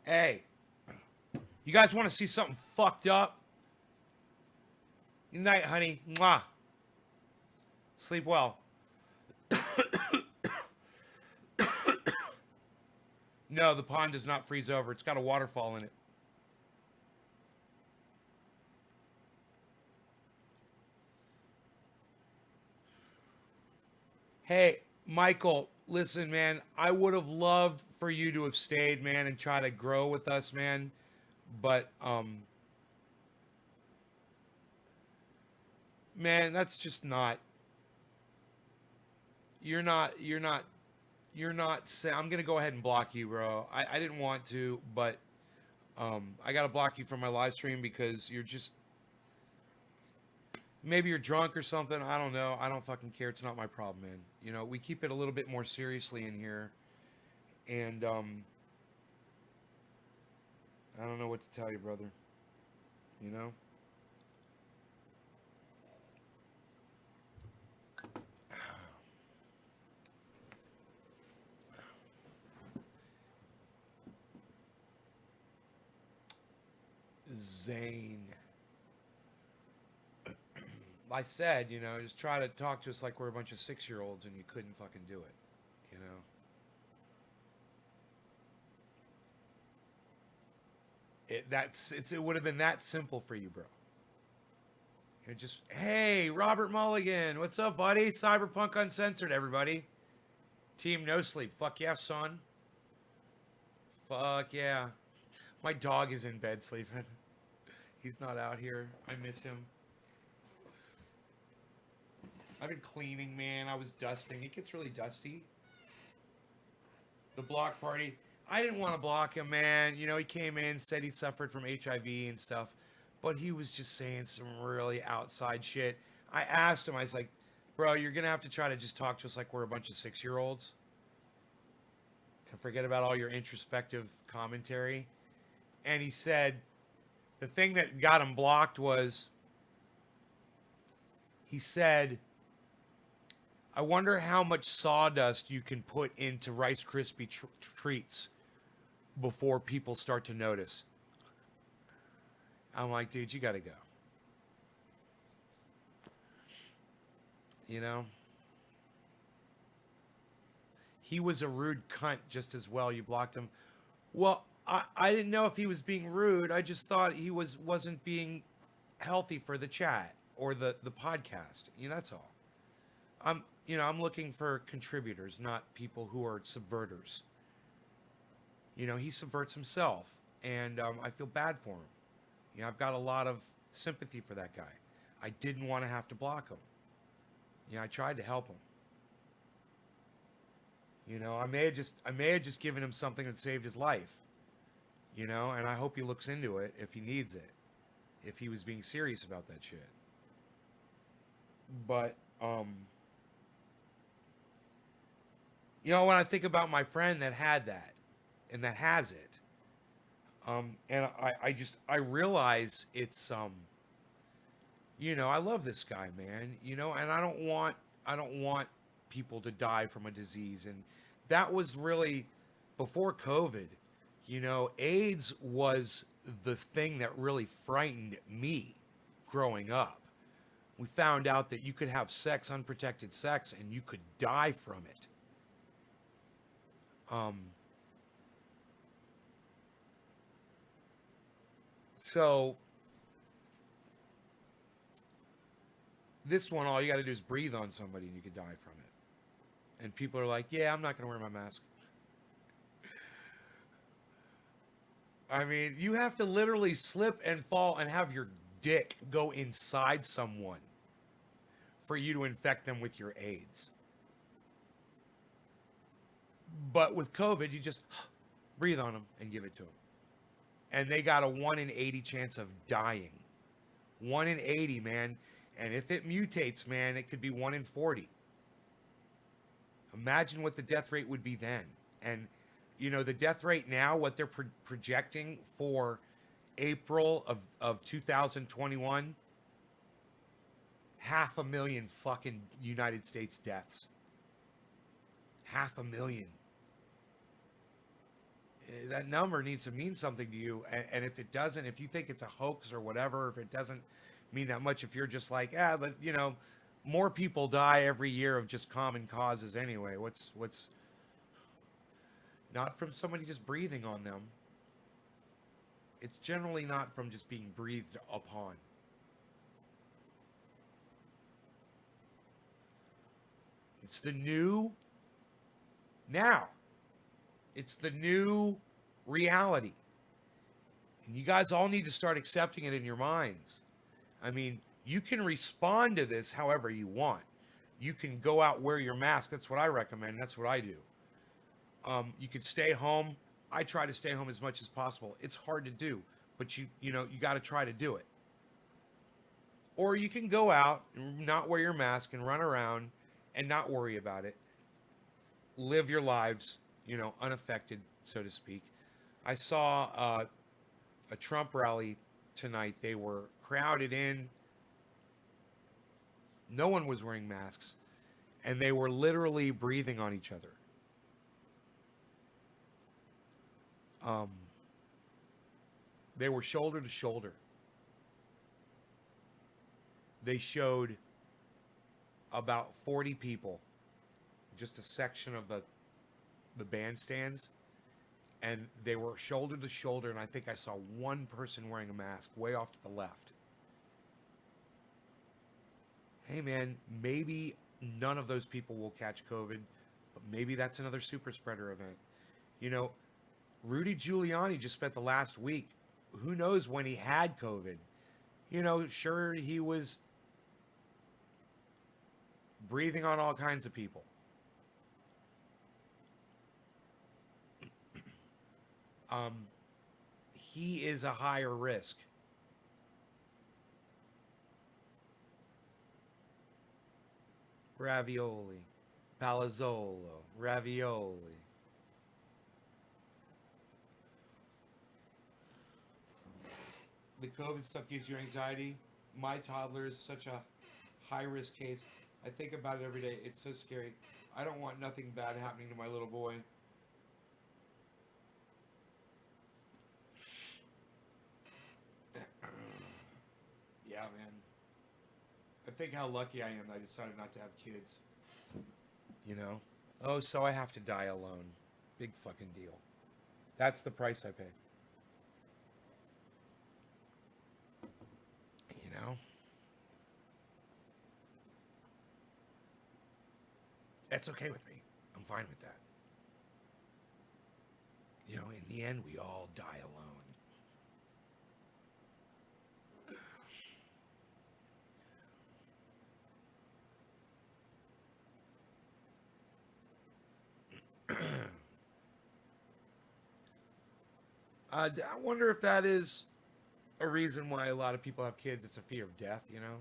Hey, you guys want to see something fucked up? Good night, honey. Mwah. Sleep well. No, the pond does not freeze over. It's got a waterfall in it. Hey, Michael, listen, man, I would have loved for you to have stayed, man, and try to grow with us, man. But man, that's just not you're not I'm gonna go ahead and block you, bro. I didn't want to, but I gotta block you from my live stream because you're just maybe you're drunk or something. I don't know. I don't fucking care. It's not my problem, man. You know, we keep it a little bit more seriously in here. And I don't know what to tell you, brother. You know? Zane. I said, you know, just try to talk to us like we're a bunch of 6-year-olds and you couldn't fucking do it, you know? It would have been that simple for you, bro. You just, hey, Robert Mulligan, what's up, buddy? Cyberpunk Uncensored, everybody. Team No Sleep, fuck yeah, son. Fuck yeah. My dog is in bed sleeping. He's not out here. I miss him. I've been cleaning, man. I was dusting. It gets really dusty. The block party. I didn't want to block him, man. You know, he came in, said he suffered from HIV and stuff, but he was just saying some really outside shit. I asked him, I was like, bro, you're going to have to try to just talk to us like we're a bunch of 6-year-olds and forget about all your introspective commentary. And he said, The thing that got him blocked was he said, I wonder how much sawdust you can put into Rice Krispie treats before people start to notice. I'm like, dude, you got to go. You know? He was a rude cunt just as well. You blocked him. Well, I didn't know if he was being rude. I just thought he wasn't being healthy for the chat or the podcast. You know, that's all. I'm looking for contributors, not people who are subverters. You know, he subverts himself, and I feel bad for him. You know, I've got a lot of sympathy for that guy. I didn't want to have to block him. You know, I tried to help him. You know, I may have just given him something that saved his life. You know, and I hope he looks into it if he needs it. If he was being serious about that shit. But you know, when I think about my friend that had that and that has it, and I realize it's you know, I love this guy, man. You know, and I don't want people to die from a disease. And that was really before COVID. You know, AIDS was the thing that really frightened me growing up. We found out that you could have sex, unprotected sex, and you could die from it. So this one, all you got to do is breathe on somebody and you could die from it. And people are like, yeah, I'm not going to wear my mask. I mean, you have to literally slip and fall and have your dick go inside someone for you to infect them with your AIDS. But with COVID, you just breathe on them and give it to them. And they got a 1 in 80 chance of dying. 1 in 80, man. And if it mutates, man, it could be 1 in 40. Imagine what the death rate would be then. And, you know, the death rate now, what they're projecting for April of 2021, 500,000 fucking United States deaths. 500,000. That number needs to mean something to you. And if it doesn't, if you think it's a hoax or whatever, if it doesn't mean that much, if you're just like, but you know, more people die every year of just common causes anyway. What's not from somebody just breathing on them. It's generally not from just being breathed upon. It's the new now. It's the new reality. And you guys all need to start accepting it in your minds. I mean, you can respond to this however you want. You can go out, wear your mask. That's what I recommend. That's what I do. You can stay home. I try to stay home as much as possible. It's hard to do, but you got to try to do it. Or you can go out and not wear your mask and run around and not worry about it. Live your lives, you know, unaffected, so to speak. I saw a Trump rally tonight. They were crowded in. No one was wearing masks, and they were literally breathing on each other. They were shoulder to shoulder. They showed about 40 people, just a section of the bandstands, and they were shoulder to shoulder, and I think I saw one person wearing a mask way off to the left. Hey man, maybe none of those people will catch COVID, but maybe that's another super spreader event. You know, Rudy Giuliani just spent the last week, who knows when he had COVID. You know, sure, he was breathing on all kinds of people. He is a higher risk. Ravioli, Palazzolo, ravioli. the COVID stuff gives you anxiety. My toddler is such a high risk case. I think about it every day. It's so scary. I don't want nothing bad happening to my little boy. Yeah, man. I think how lucky I am that I decided not to have kids. You know? Oh, so I have to die alone. Big fucking deal. That's the price I pay. You know? That's okay with me. I'm fine with that. You know, in the end, we all die alone. I wonder if that is a reason why a lot of people have kids. It's a fear of death, you know?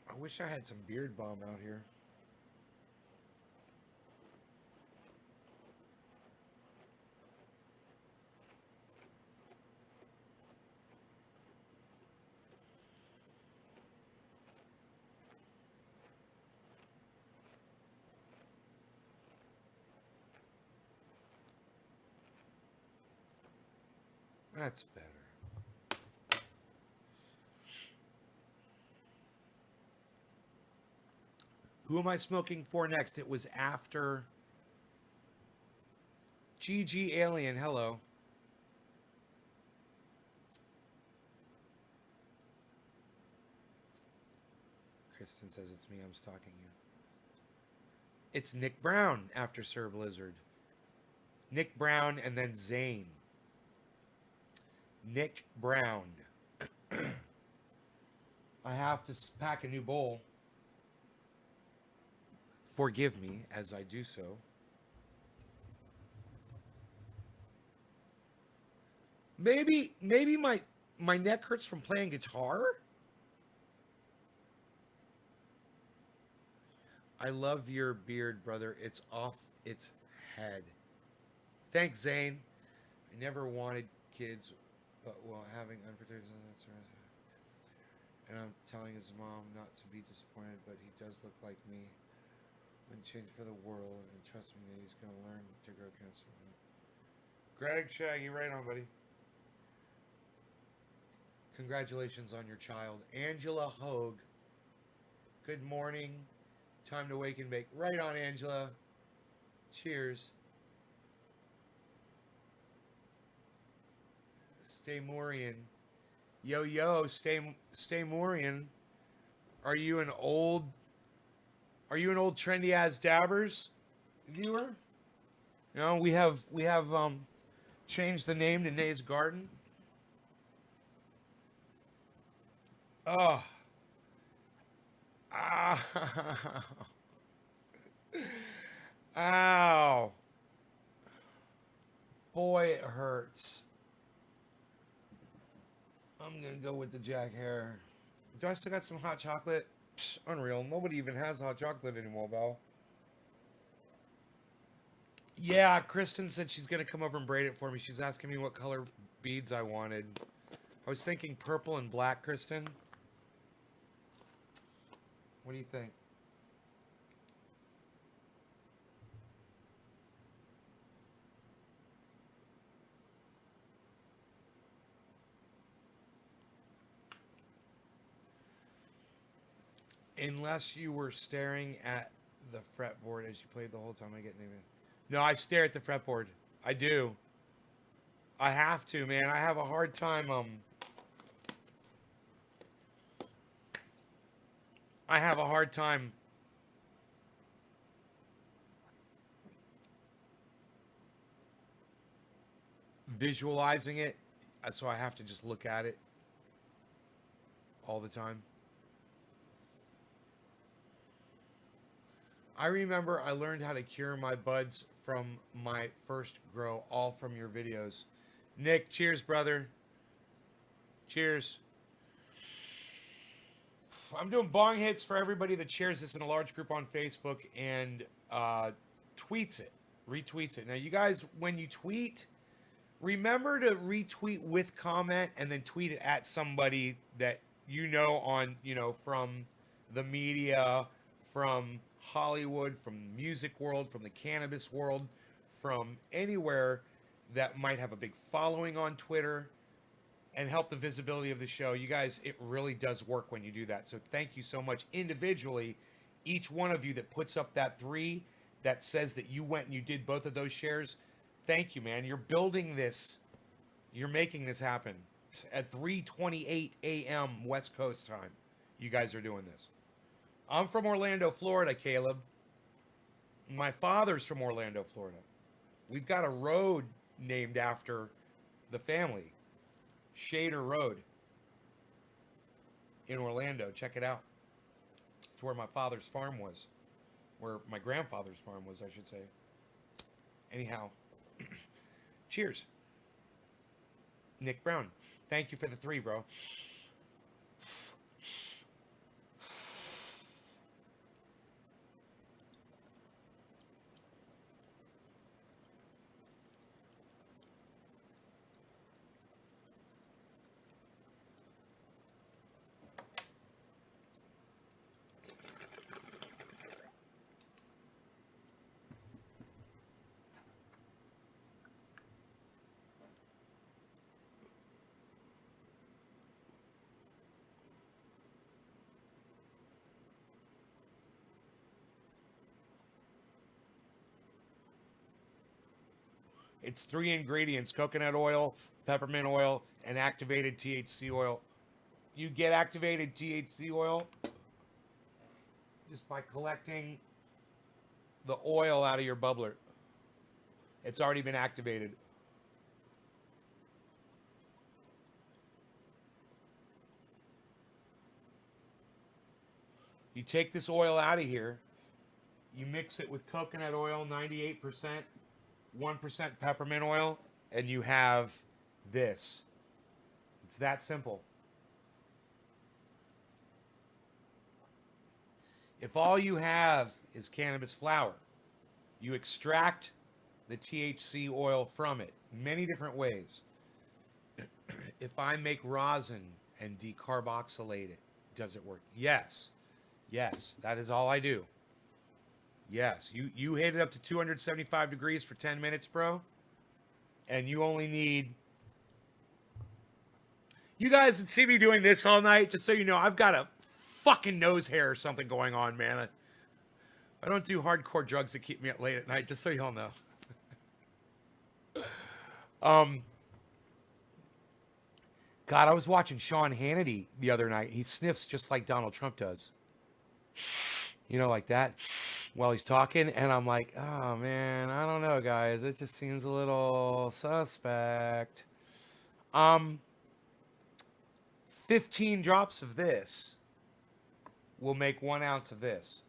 I wish I had some beard balm out here. That's better. Who am I smoking for next? It was after GG Alien. Hello. Kristen says it's me. I'm stalking you. It's Nick Brown after Sir Blizzard. Nick Brown and then Zane. Nick Brown. I have to pack a new bowl. Forgive me as I do so. Maybe my neck hurts from playing guitar? I love your beard, brother. It's off its head. Thanks, Zane. I never wanted kids, but while having unprotected, and I'm telling his mom not to be disappointed, but he does look like me. And change for the world, and trust me that he's gonna learn to grow cancer. Greg Shaggy, right on, buddy. Congratulations on your child, Angela Hogue. Good morning. Time to wake and bake. Right on, Angela. Cheers. Stay Morian. Yo, yo, stay Morian. Are you an old trendy as dabbers viewer? No, we have changed the name to Nay's Garden. Oh. Ow. Ow. Boy, it hurts. I'm gonna go with the Jack Hare. Do I still got some hot chocolate? Psh, unreal. Nobody even has hot chocolate anymore, Val. Yeah, Kristen said she's gonna come over and braid it for me. She's asking me what color beads I wanted. I was thinking purple and black, Kristen. What do you think? Unless you were staring at the fretboard as you played the whole time, I get even. No, I stare at the fretboard. I do. I have to, man. I have a hard time. I have a hard time visualizing it, so I have to just look at it all the time. I remember I learned how to cure my buds from my first grow, all from your videos. Nick, cheers, brother. Cheers. I'm doing bong hits for everybody that shares this in a large group on Facebook and tweets it, retweets it. Now, you guys, when you tweet, remember to retweet with comment and then tweet it at somebody that you know on, from the media, from Hollywood, from the music world, from the cannabis world, from anywhere that might have a big following on Twitter, and help the visibility of the show. You guys, it really does work when you do that. So thank you so much individually, each one of you that puts up that 3 that says that you went and you did both of those shares. Thank you, man. You're building this. You're making this happen. At 3:28 a.m. West Coast time, you guys are doing this. I'm from Orlando, Florida, Caleb. My father's from Orlando, Florida. We've got a road named after the family. Shader Road in Orlando. Check it out. It's where my father's farm was. Where my grandfather's farm was, I should say. Anyhow, cheers. Nick Brown. Thank you for the 3, bro. It's 3 ingredients: coconut oil, peppermint oil, and activated THC oil. You get activated THC oil just by collecting the oil out of your bubbler. It's already been activated. You take this oil out of here, you mix it with coconut oil, 98%, 1% peppermint oil, and you have this. It's that simple. If all you have is cannabis flower, you extract the THC oil from it many different ways. If I make rosin and decarboxylate it, does it work? Yes. Yes, that is all I do. Yes, you hit it up to 275 degrees for 10 minutes, bro. And you only need... You guys see me doing this all night, just so you know, I've got a fucking nose hair or something going on, man. I don't do hardcore drugs that keep me up late at night, just so y'all know. God, I was watching Sean Hannity the other night. He sniffs just like Donald Trump does. Like that, while he's talking. And I'm like, oh, man, I don't know, guys. It just seems a little suspect. 15 drops of this will make 1 ounce of this.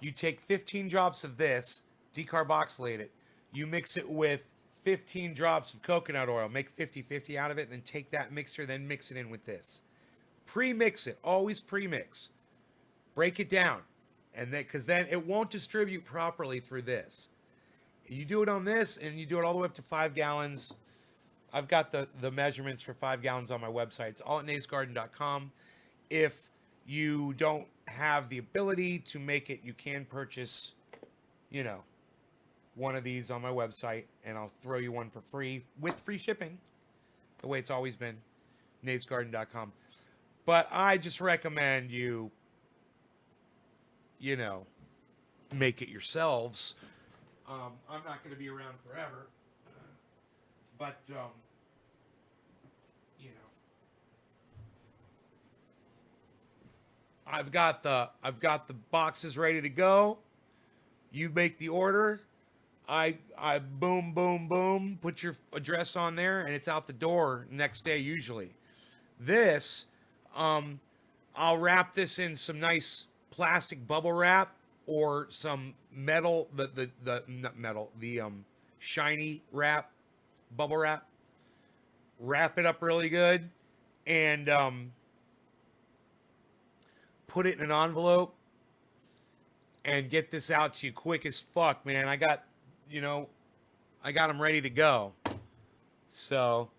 You take 15 drops of this, decarboxylate it. You mix it with 15 drops of coconut oil. Make 50-50 out of it, and then take that mixture, then mix it in with this. Pre-mix it. Always pre-mix. Break it down. And then, because then it won't distribute properly through this. You do it on this, and you do it all the way up to 5 gallons. I've got the measurements for 5 gallons on my website. It's all at naysgarden.com. If you don't have the ability to make it, you can purchase, one of these on my website, and I'll throw you one for free with free shipping, the way it's always been, naysgarden.com. But I just recommend you, make it yourselves. I'm not going to be around forever, but, I've got the boxes ready to go. You make the order. I boom, boom, boom, put your address on there, and it's out the door next day usually. This, I'll wrap this in some nice plastic bubble wrap or some metal, not metal, the shiny wrap, bubble wrap. wrap it up really good, and put it in an envelope and get this out to you quick as fuck, man. You know, I got them ready to go. So,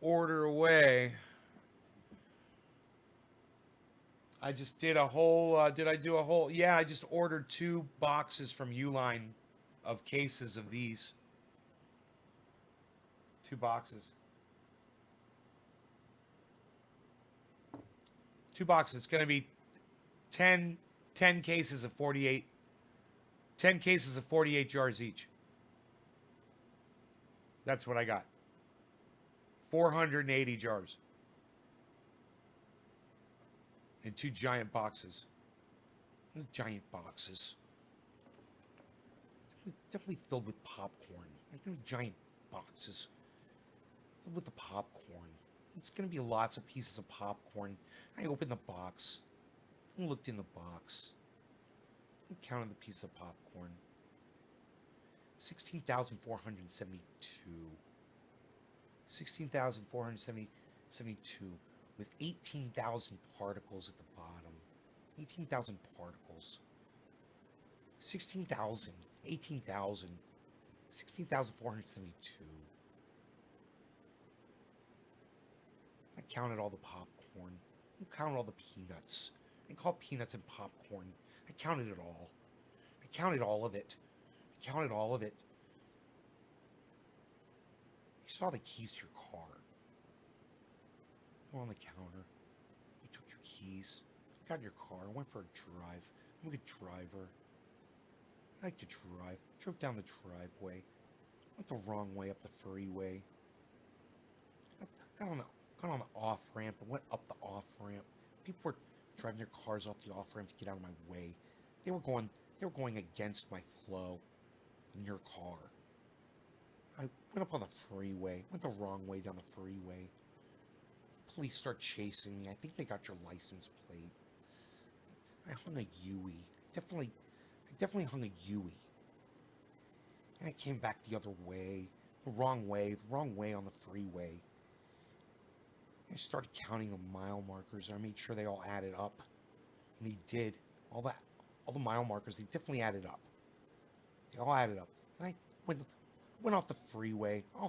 order away. I just did a whole, did I do a whole? Yeah, I just ordered 2 boxes from Uline of cases of these. 2 boxes. 2 boxes. It's going to be 10 cases of 48. 10 cases of 48 jars each. That's what I got. 480 jars. In 2 giant boxes. Giant boxes. Definitely filled with popcorn. Giant boxes. Filled with the popcorn. It's going to be lots of pieces of popcorn. I opened the box. I looked in the box. I counted the piece of popcorn. 16,472. 16,472 with 18,000 particles at the bottom. 18,000 particles. 16,000. 18,000. 16,472. I counted all the popcorn. I counted all the peanuts. I called peanuts and popcorn. I counted it all. I counted all of it. I counted all of it. You saw the keys to your car. They were on the counter. You took your keys. Got in your car. Went for a drive. I'm a good driver. I like to drive. Drove down the driveway. Went the wrong way up the freeway. Got on the off ramp and went up the off ramp. People were driving their cars off the off ramp to get out of my way. They were going against my flow in your car. I went up on the freeway. Went the wrong way down the freeway. Police start chasing me. I think they got your license plate. I hung a Yui. I definitely hung a Yui. And I came back the other way. The wrong way on the freeway. I started counting the mile markers. I made sure they all added up. And they did. All the mile markers, they definitely added up. They all added up. And I went off the freeway. I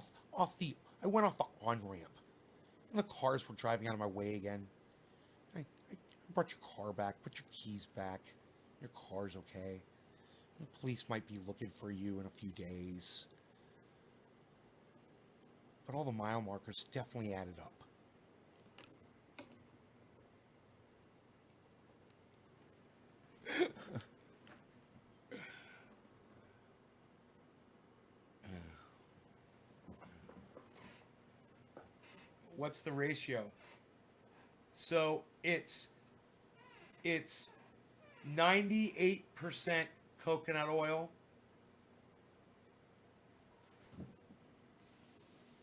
went off the on-ramp. And the cars were driving out of my way again. I brought your car back, put your keys back. Your car's okay. The police might be looking for you in a few days. But all the mile markers definitely added up. What's the ratio? So it's 98% coconut oil.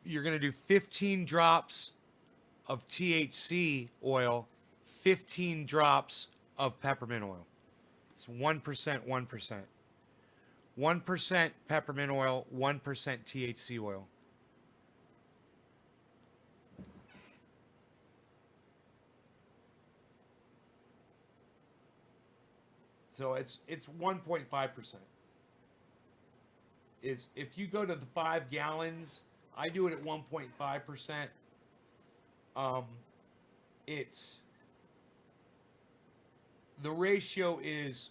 You're going to do 15 drops of THC oil, 15 drops of peppermint oil. It's 1%, 1%. 1% peppermint oil, 1% THC oil. So it's 1.5%. Is if you go to the 5 gallons, I do it at 1.5%. It's the ratio is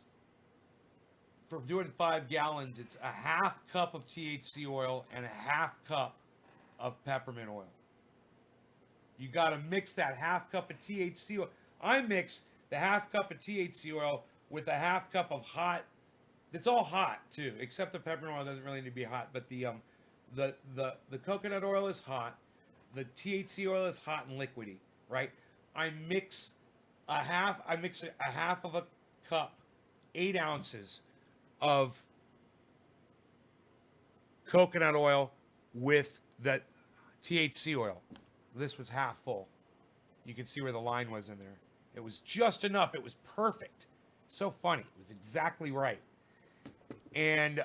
for doing 5 gallons, it's a half cup of THC oil and a half cup of peppermint oil. You got to mix that half cup of THC oil. I mix the half cup of THC oil with a half cup of hot. It's all hot too, except the peppermint oil doesn't really need to be hot. But the coconut oil is hot. The THC oil is hot and liquidy, right? I mix a half of a cup, 8 ounces of coconut oil with the THC oil. This was half full. You can see where the line was in there. It was just enough. It was perfect. So funny. It was exactly right. And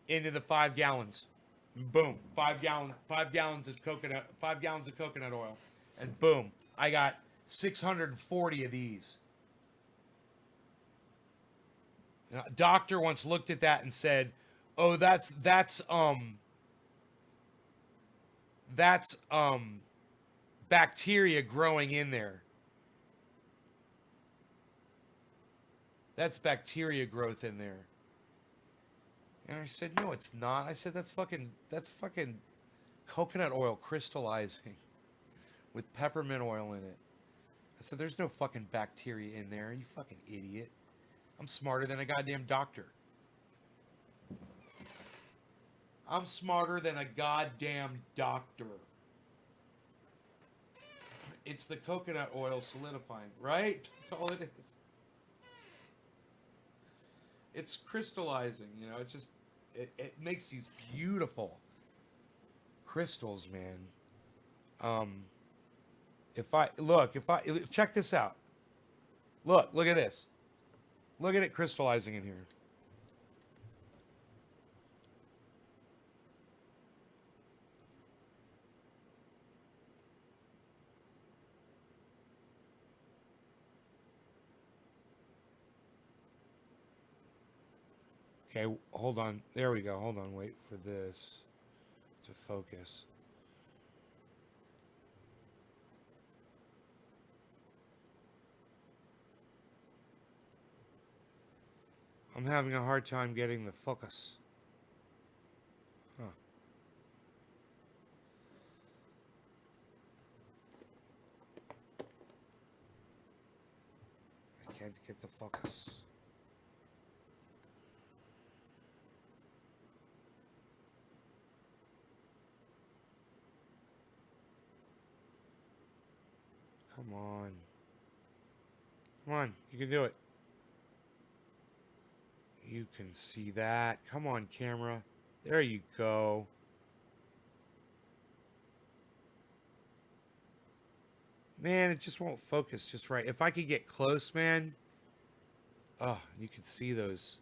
into the 5 gallons. Boom, 5 gallons, 5 gallons of coconut, 5 gallons of coconut oil, and boom, I got 640 of these. A doctor once looked at that and said, "Oh, that's bacteria growing in there. That's bacteria growth in there." And I said, "No, it's not." I said, that's fucking coconut oil crystallizing with peppermint oil in it." I said, "There's no fucking bacteria in there, you fucking idiot. I'm smarter than a goddamn doctor. I'm smarter than a goddamn doctor." It's the coconut oil solidifying, right? That's all it is. It's crystallizing, you know. It makes these beautiful crystals, man. Um, if I check this out. Look at this. Look at it crystallizing in here. Okay, hold on. There we go. Hold on. Wait for this to focus. I'm having a hard time getting the focus. Huh. I can't get the focus. Come on. Come on. You can do it. You can see that. Come on, camera. There you go. Man, it just won't focus just right. If I could get close, man. Oh, you could see those.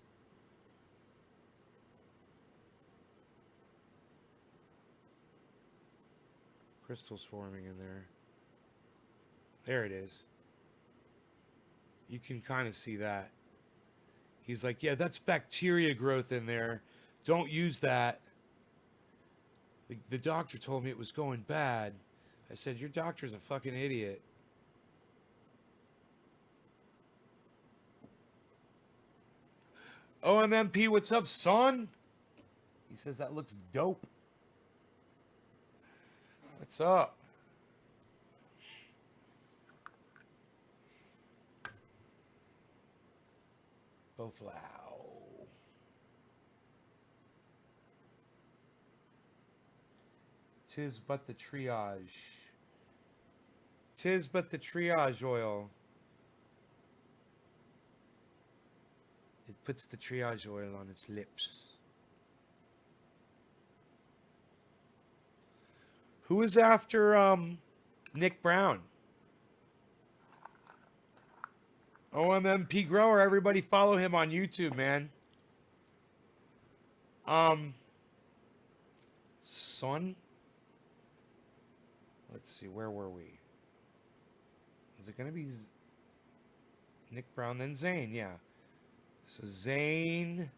Crystals forming in there. There it is. You can kind of see that. He's like, "Yeah, that's bacteria growth in there. Don't use that. The doctor told me it was going bad." I said, "Your doctor's a fucking idiot." OMMP, what's up, son? He says that looks dope. What's up? Boflow. Tis but the triage. Tis but the triage oil. It puts the triage oil on its lips. Who is after Nick Brown? OMMP Grower, everybody follow him on YouTube, man. Son? Let's see, where were we? Is it gonna be Nick Brown, then Zane? Yeah. So Zane.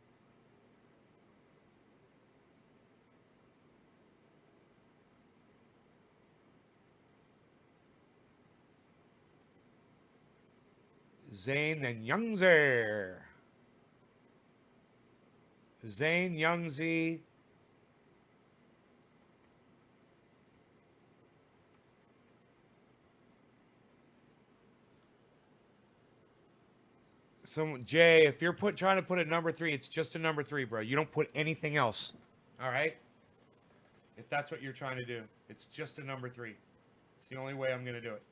Zane, then Youngzer. Zane, Youngzy. Jay, if you're trying to put a number 3, it's just a number 3, bro. You don't put anything else. All right? If that's what you're trying to do, it's just a number 3. It's the only way I'm gonna do it.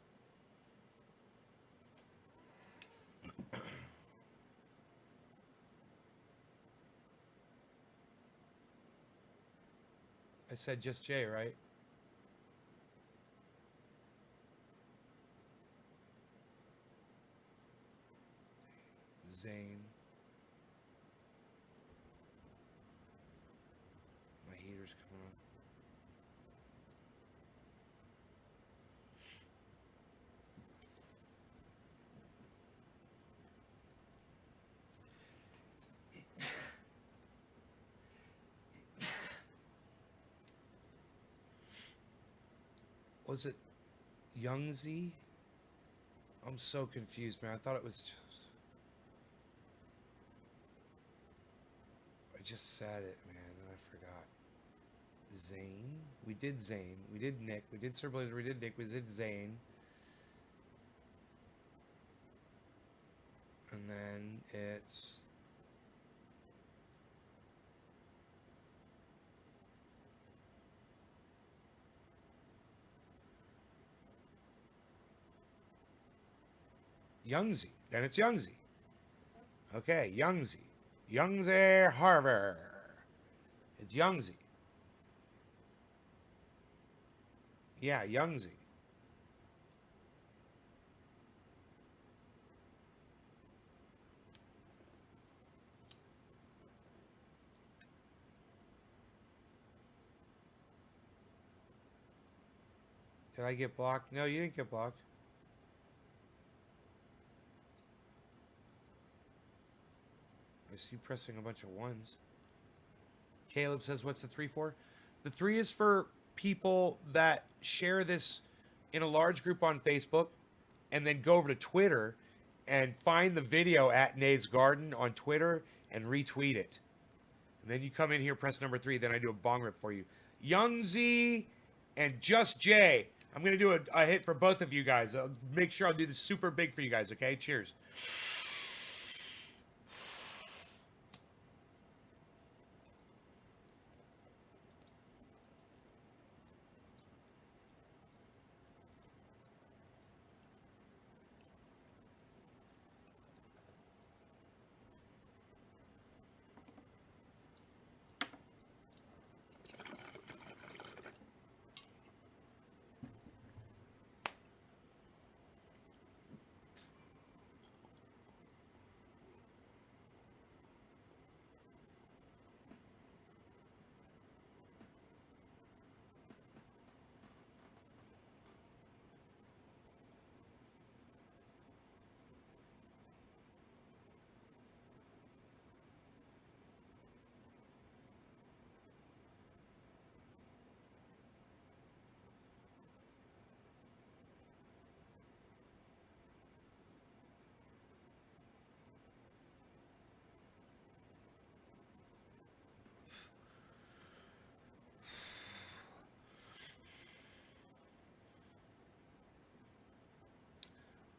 I said just Jay, right? Zane. Was it Youngzy? I'm so confused, man. I thought it was. I just said it, man, and I forgot. Zane? We did Zane. We did Nick. We did Sir Blazer. We did Nick. We did Zane. And then it's. Youngzy. Then it's Youngzy. Okay, Youngzy. Youngzy Harver. It's Youngzy. Yeah, Youngzy. Did I get blocked? No, you didn't get blocked. I see you pressing a bunch of ones. Caleb says, what's the 3 for? The 3 is for people that share this in a large group on Facebook and then go over to Twitter and find the video at Nate's Garden on Twitter and retweet it. And then you come in here, press number 3, then I do a bong rip for you. Young Z and Just Jay. I'm going to do a hit for both of you guys. I'll make sure I'll do this super big for you guys, okay? Cheers.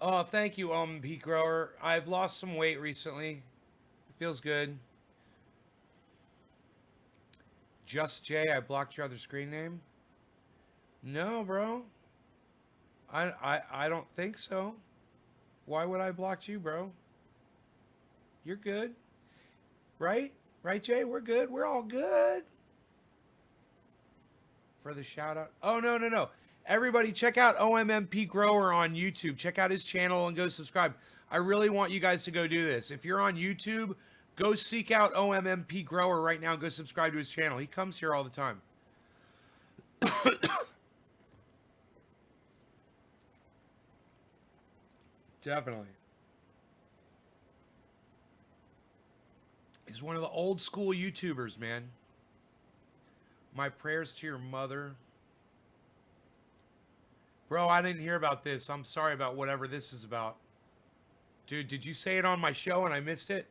Oh, thank you, Pete Grower. I've lost some weight recently. It feels good. Just Jay, I blocked your other screen name. No, bro. I don't think so. Why would I block you, bro? You're good. Right? Right, Jay? We're good. We're all good. For the shout out. Oh, no, no, no. Everybody check out OMMP Grower on YouTube. Check out his channel and go subscribe. I really want you guys to go do this. If you're on YouTube, go seek out OMMP Grower right now and go subscribe to his channel. He comes here all the time. Definitely. He's one of the old school YouTubers, man. My prayers to your mother. Bro, I didn't hear about this. I'm sorry about whatever this is about. Dude, did you say it on my show and I missed it?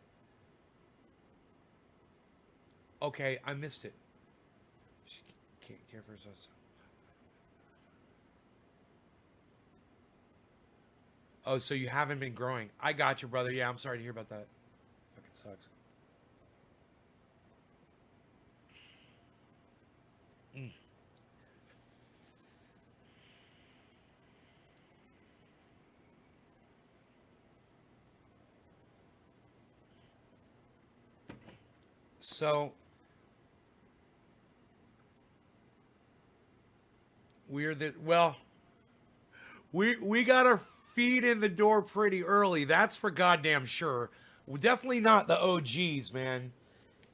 Okay, I missed it. She can't care for herself. Oh, so you haven't been growing. I got you, brother. Yeah, I'm sorry to hear about that. Fucking sucks. Mm. So we're the well, we got our feet in the door pretty early. That's for goddamn sure. Definitely not the OGs, man.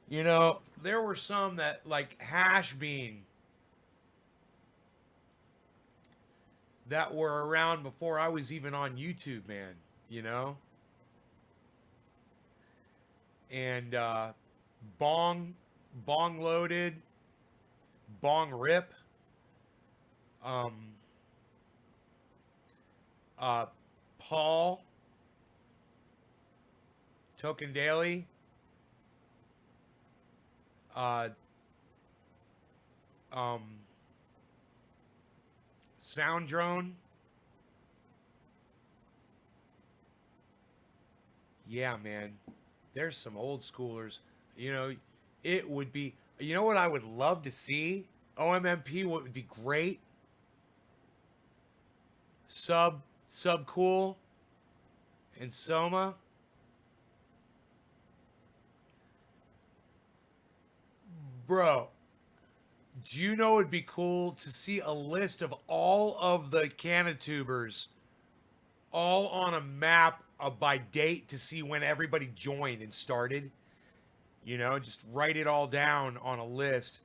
You know, there were some that like Hash Bean that were around before I was even on YouTube, man. You know, and Bong, Bong Loaded, Bong Rip. Um, Paul, Token Daily, uh, um, Sound Drone. Yeah, man. There's some old schoolers. You know, it would be. You know what I would love to see? OMMP would be great. Sub Cool, and Soma. Bro, do you know it'd be cool to see a list of all of the Canatubers all on a map by date to see when everybody joined and started? You know, just write it all down on a list.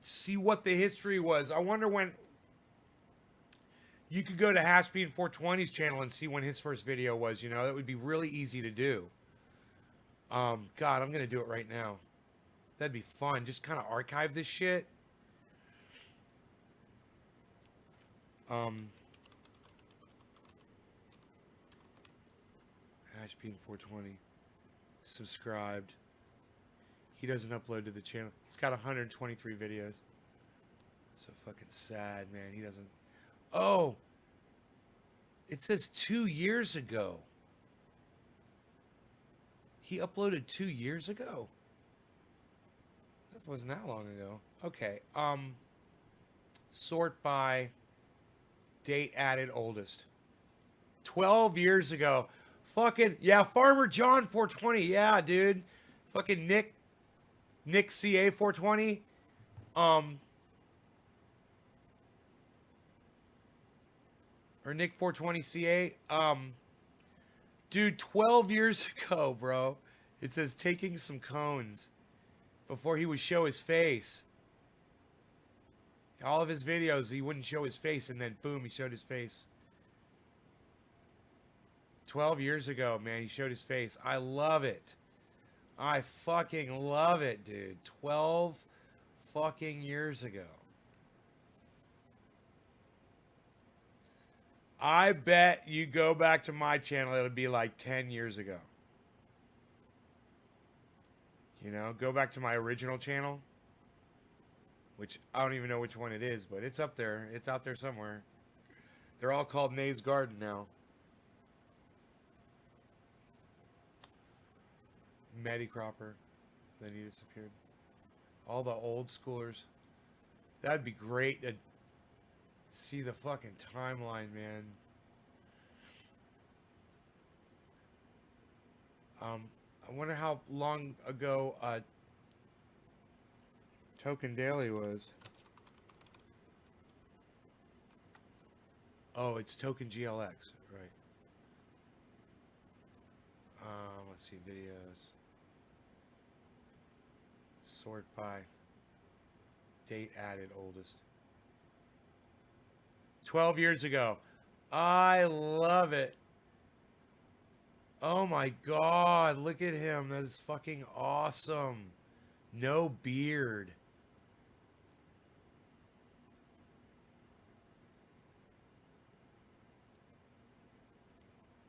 See what the history was. I wonder when you could go to Hashbean 420's channel and see when his first video was. You know, that would be really easy to do. God, I'm gonna do it right now. That'd be fun. Just kind of archive this shit. Hashbean 420. Subscribed. He doesn't upload to the channel. He's got 123 videos. So fucking sad, man. He doesn't. Oh! It says 2 years ago. He uploaded 2 years ago? That wasn't that long ago. Okay. Sort by date added oldest. 12 years ago. Fucking, yeah, Farmer John 420. Yeah, dude. Fucking Nick CA 420. Or Nick 420 CA. Dude, 12 years ago, bro. It says taking some cones before he would show his face. All of his videos, he wouldn't show his face, and then boom, he showed his face. 12 years ago, man, he showed his face. I love it. I fucking love it, dude. 12 fucking years ago. I bet you go back to my channel, it'll be like 10 years ago. You know, go back to my original channel, which I don't even know which one it is, but it's up there. It's out there somewhere. They're all called Nays Garden now. Medicropper. Then he disappeared. All the old schoolers. That'd be great to see the fucking timeline, man. I wonder how long ago Token Daily was. Oh, it's Token GLX, right. Let's see, videos. Sort by date added oldest. 12 years ago. I love it. Oh my god, look at him. That is fucking awesome. No beard.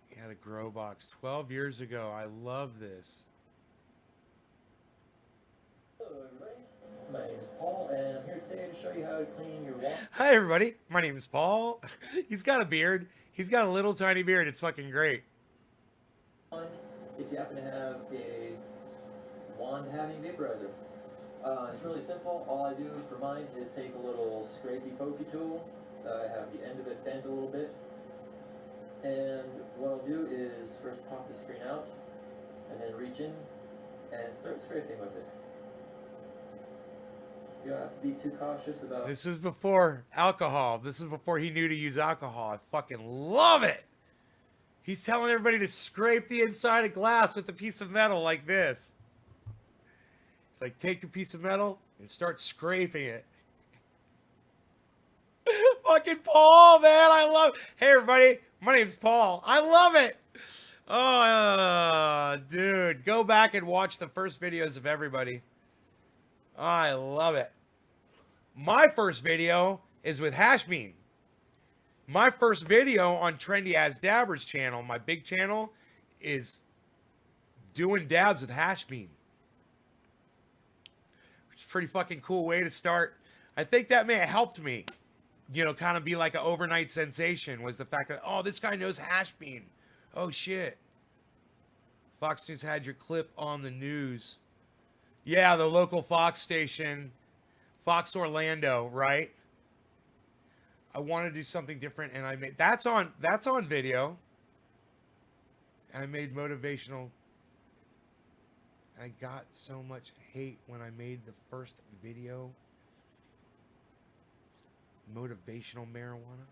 He had a grow box 12 years ago. I love this. Hello everybody, my name is Paul and I'm here today to show you how to clean your water. Hi everybody, my name is Paul. He's got a beard. He's got a little tiny beard. It's fucking great. If you happen to have a wand having vaporizer. It's really simple. All I do for mine is take a little scrapey pokey tool. I have the end of it bent a little bit. And what I'll do is first pop the screen out and then reach in and start scraping with it. You don't have to be too cautious about... This is before alcohol. This is before he knew to use alcohol. I fucking love it. He's telling everybody to scrape the inside of glass with a piece of metal like this. It's like, take a piece of metal and start scraping it. Fucking Paul, man. I love it. Hey, everybody. My name's Paul. I love it. Oh, dude. Go back and watch the first videos of everybody. I love it. My first video is with Hashbean. My first video on Trendy As Dabbers channel, my big channel, is doing dabs with hash bean. It's a pretty fucking cool way to start. I think that may have helped me, you know, kind of be like an overnight sensation, was the fact that, oh, this guy knows hash bean. Oh, shit. Fox News had your clip on the news. Yeah, the local Fox station, Fox Orlando, right? I want to do something different, and I made that's on video. I made motivational. I got so much hate when I made the first video. Motivational marijuana.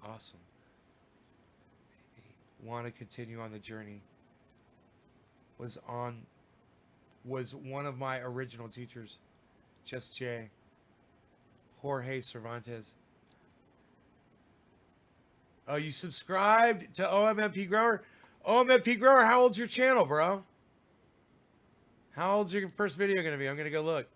Awesome. Want to continue on the journey. Was one of my original teachers, Just Jay, Jorge Cervantes. Oh, you subscribed to OMMP Grower? OMMP Grower, how old's your channel, bro? How old's your first video going to be? I'm going to go look.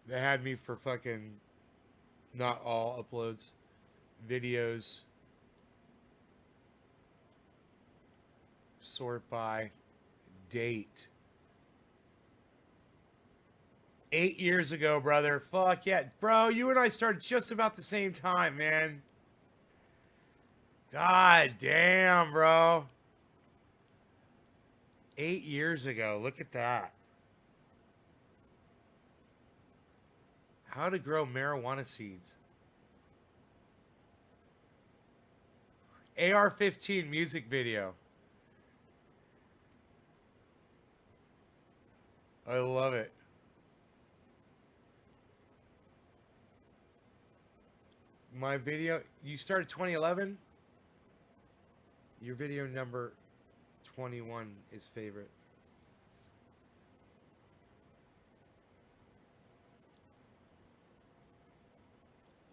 They had me for fucking not all uploads, videos, sort by date. 8 years ago, brother. Fuck yeah. Bro, you and I started just about the same time, man. God damn, bro. 8 years ago. Look at that. How to grow marijuana seeds. AR-15 music video. I love it. My video, you started 2011? Your video number 21 is favorite.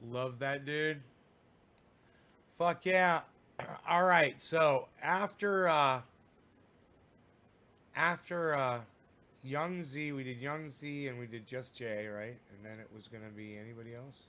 Love that, dude. Fuck yeah. All right, so after Young Z, we did Young Z and we did Just Jay, right? And then it was gonna be anybody else?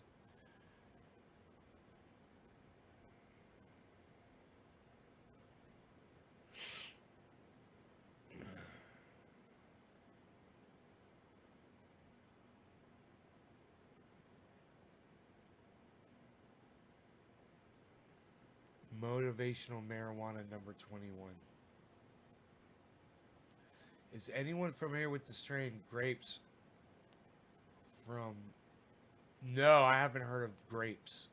Motivational marijuana number 21. Is anyone familiar with the strain grapes from... No, I haven't heard of grapes.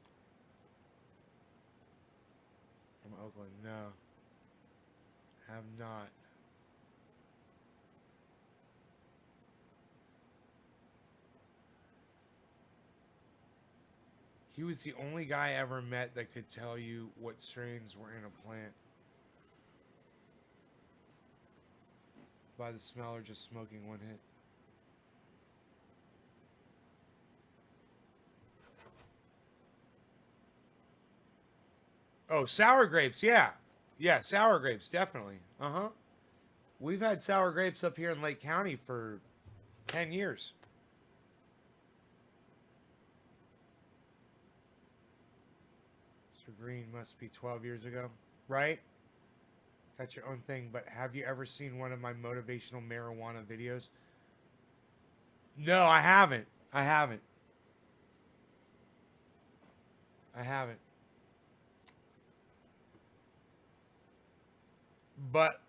From Oakland, no. Have not. He was the only guy I ever met that could tell you what strains were in a plant. By the smell or just smoking one hit. Oh, sour grapes, yeah. Yeah, sour grapes, definitely. Uh-huh. We've had sour grapes up here in Lake County for 10 years. Mr. Green must be 12 years ago, right? Got your own thing, but have you ever seen one of my motivational marijuana videos? No, I haven't. I haven't. I haven't. But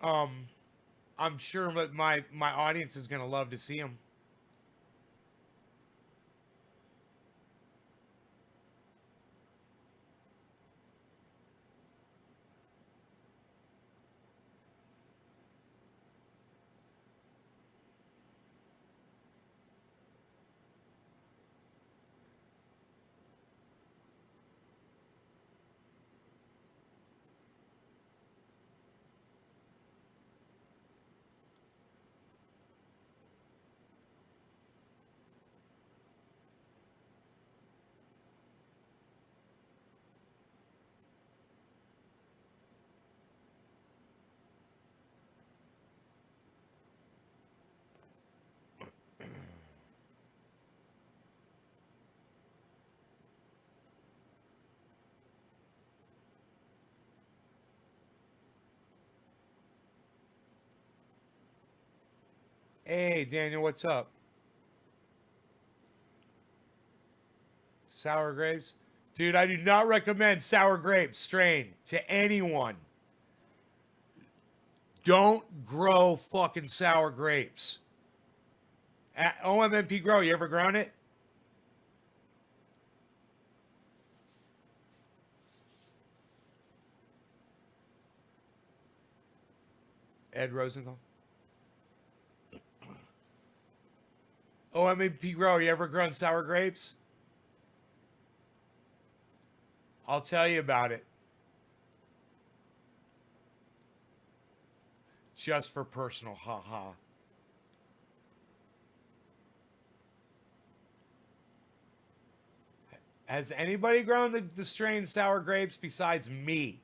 I'm sure that my audience is going to love to see them. Hey, Daniel, what's up? Sour grapes? Dude, I do not recommend sour grape strain to anyone. Don't grow fucking sour grapes. At OMMP Grow, you ever grown it? Ed Rosenthal? OMMP Grow, you ever grown sour grapes? I'll tell you about it. Just for personal, haha. Has anybody grown the strain sour grapes besides me?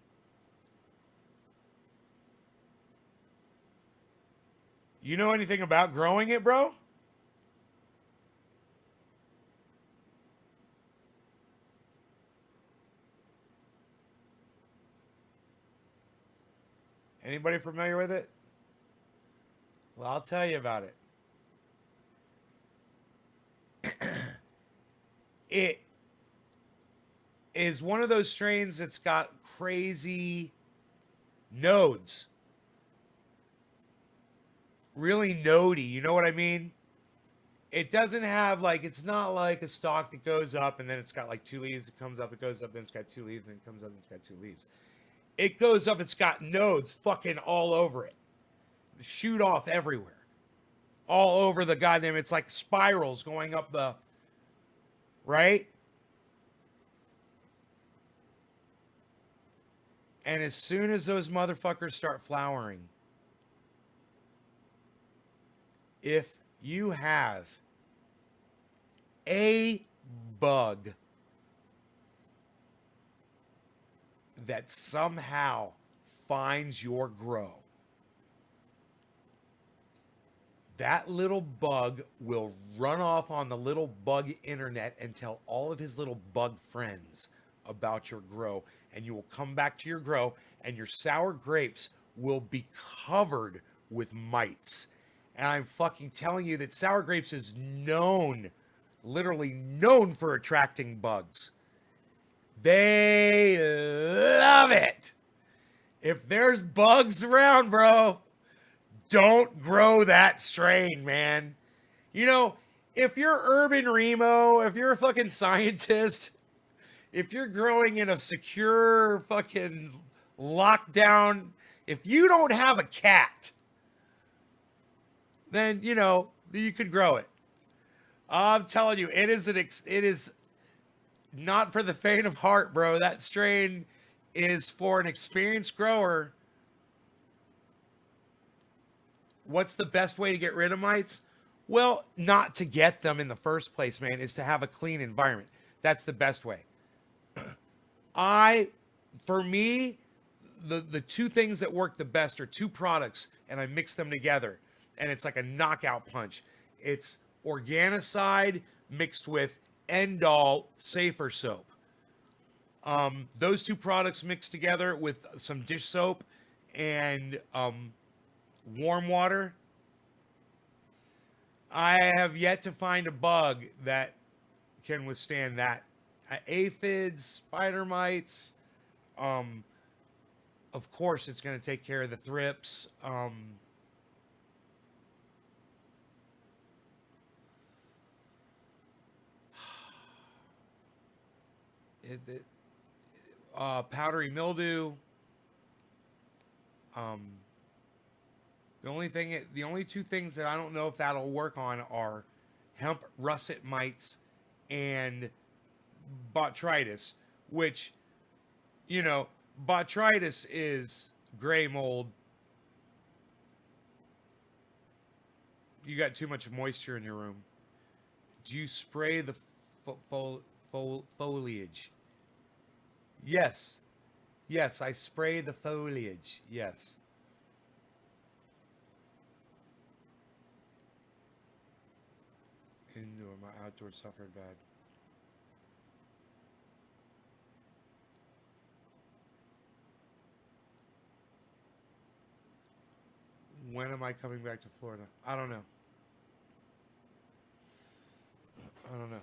You know anything about growing it, bro? Anybody familiar with it? Well, I'll tell you about it. It is one of those strains that's got crazy nodes. Really nodey, you know what I mean? It doesn't have like, it's not like a stalk that goes up and then it's got like two leaves, it comes up, it goes up, then it's got two leaves, and it comes up, and it's got two leaves. It goes up, it's got nodes fucking all over it. Shoot off everywhere. All over the goddamn, it's like spirals going up the, right? And as soon as those motherfuckers start flowering, if you have a bug that somehow finds your grow, that little bug will run off on the little bug internet and tell all of his little bug friends about your grow. And you will come back to your grow, and your sour grapes will be covered with mites. And I'm fucking telling you that sour grapes is known, literally known for attracting bugs. They love it. If there's bugs around, bro, don't grow that strain, man. You know, if you're Urban Remo, if you're a fucking scientist, if you're growing in a secure fucking lockdown, if you don't have a cat, then you know you could grow it. I'm telling you, it is not for the faint of heart, bro. That strain is for an experienced grower. What's the best way to get rid of mites? Well, not to get them in the first place, man, is to have a clean environment. That's the best way. For me, the two things that work the best are two products, and I mix them together, and it's like a knockout punch. It's Organicide mixed with Endol Safer Soap. Those two products mixed together with some dish soap and warm water. I have yet to find a bug that can withstand that. Aphids, spider mites. Of course, it's going to take care of the thrips. Powdery mildew. The only two things that I don't know if that'll work on are hemp russet mites and botrytis, which, you know, botrytis is gray mold. You got too much moisture in your room. Do you spray the foliage? Yes. Yes, I spray the foliage. Yes. Indoor, my outdoor suffered bad. When am I coming back to Florida? I don't know. I don't know.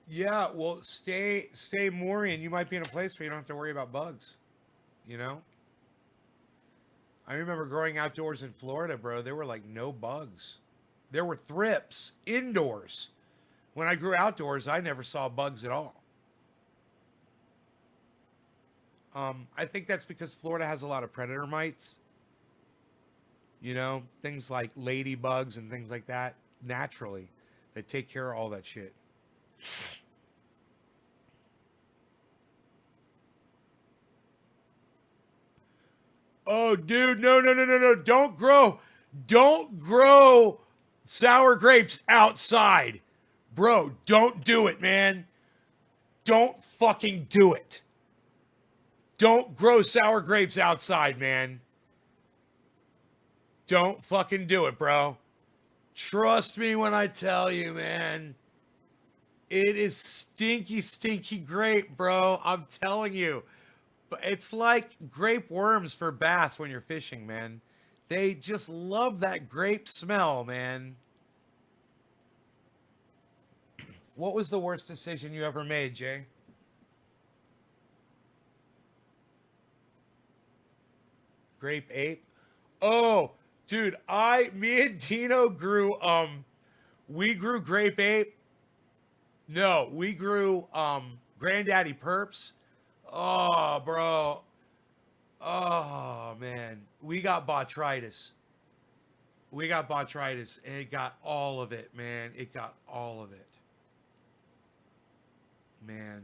Yeah, well, stay more in. You might be in a place where you don't have to worry about bugs. You know, I remember growing outdoors in Florida, bro. There were like no bugs. There were thrips indoors. When I grew outdoors, I never saw bugs at all. I think that's because Florida has a lot of predator mites. You know, things like ladybugs and things like that naturally that take care of all that shit. Oh, dude, no, no, no, no, no. Don't grow sour grapes outside. Bro, don't do it, man. Don't fucking do it. Don't grow sour grapes outside, man. Don't fucking do it, bro. Trust me when I tell you, man. It is stinky, stinky grape, bro. I'm telling you. But it's like grape worms for bass when you're fishing, man. They just love that grape smell, man. What was the worst decision you ever made, Jay? Grape ape? Oh, dude, me and Tino grew, we grew grape ape. No, we grew, Granddaddy Perps. Oh, bro. Oh, man. We got botrytis. We got botrytis, and it got all of it, man. It got all of it. Man.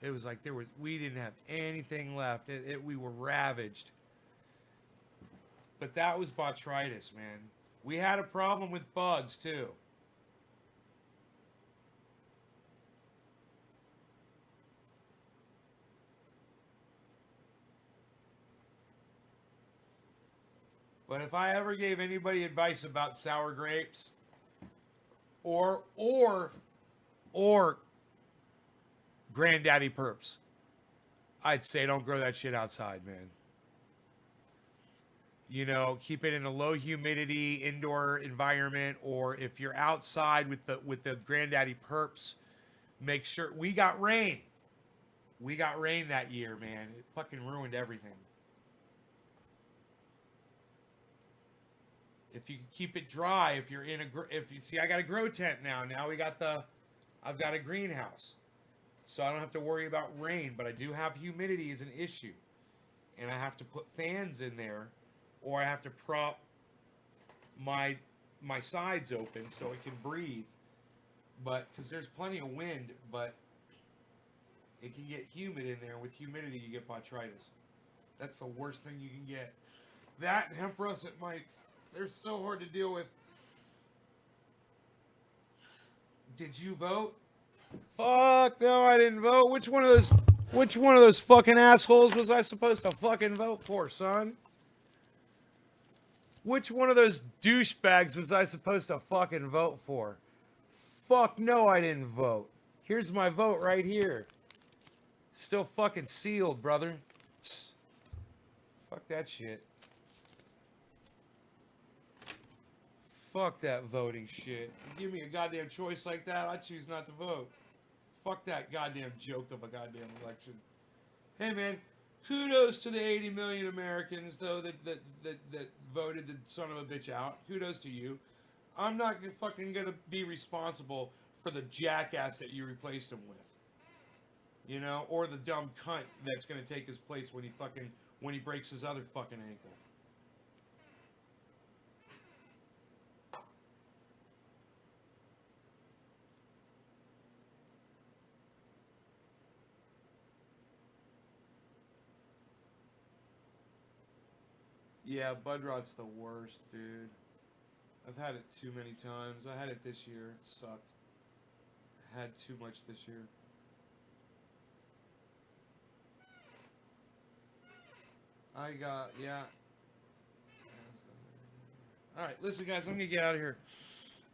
It was like we didn't have anything left. We were ravaged. But that was botrytis, man. We had a problem with bugs, too. But if I ever gave anybody advice about sour grapes or Granddaddy Perps, I'd say don't grow that shit outside, man. You know, keep it in a low humidity indoor environment, or if you're outside with the Granddaddy Perps, make sure we got rain. We got rain that year, man. It fucking ruined everything. If you keep it dry, if you're in a if you see, I got a grow tent now. Now I've got a greenhouse, so I don't have to worry about rain. But I do have humidity as an issue, and I have to put fans in there, or I have to prop my sides open so it can breathe. But because there's plenty of wind, but it can get humid in there. With humidity, you get botrytis. That's the worst thing you can get. That and hemp russet mites. They're so hard to deal with. Did you vote? Fuck no, I didn't vote. Which one of those fucking assholes was I supposed to fucking vote for, son? Which one of those douchebags was I supposed to fucking vote for? Fuck no, I didn't vote. Here's my vote right here. Still fucking sealed, brother. Psst. Fuck that shit. Fuck that voting shit. Give me a goddamn choice like that, I choose not to vote. Fuck that goddamn joke of a goddamn election. Hey man, kudos to the 80 million Americans though that voted the son of a bitch out. Kudos to you. I'm not fucking gonna be responsible for the jackass that you replaced him with. You know, or the dumb cunt that's gonna take his place when he breaks his other fucking ankle. Yeah, bud rot's the worst, dude. I've had it too many times. I had it this year. It sucked. I had too much this year. Yeah. Alright, listen, guys, I'm going to get out of here.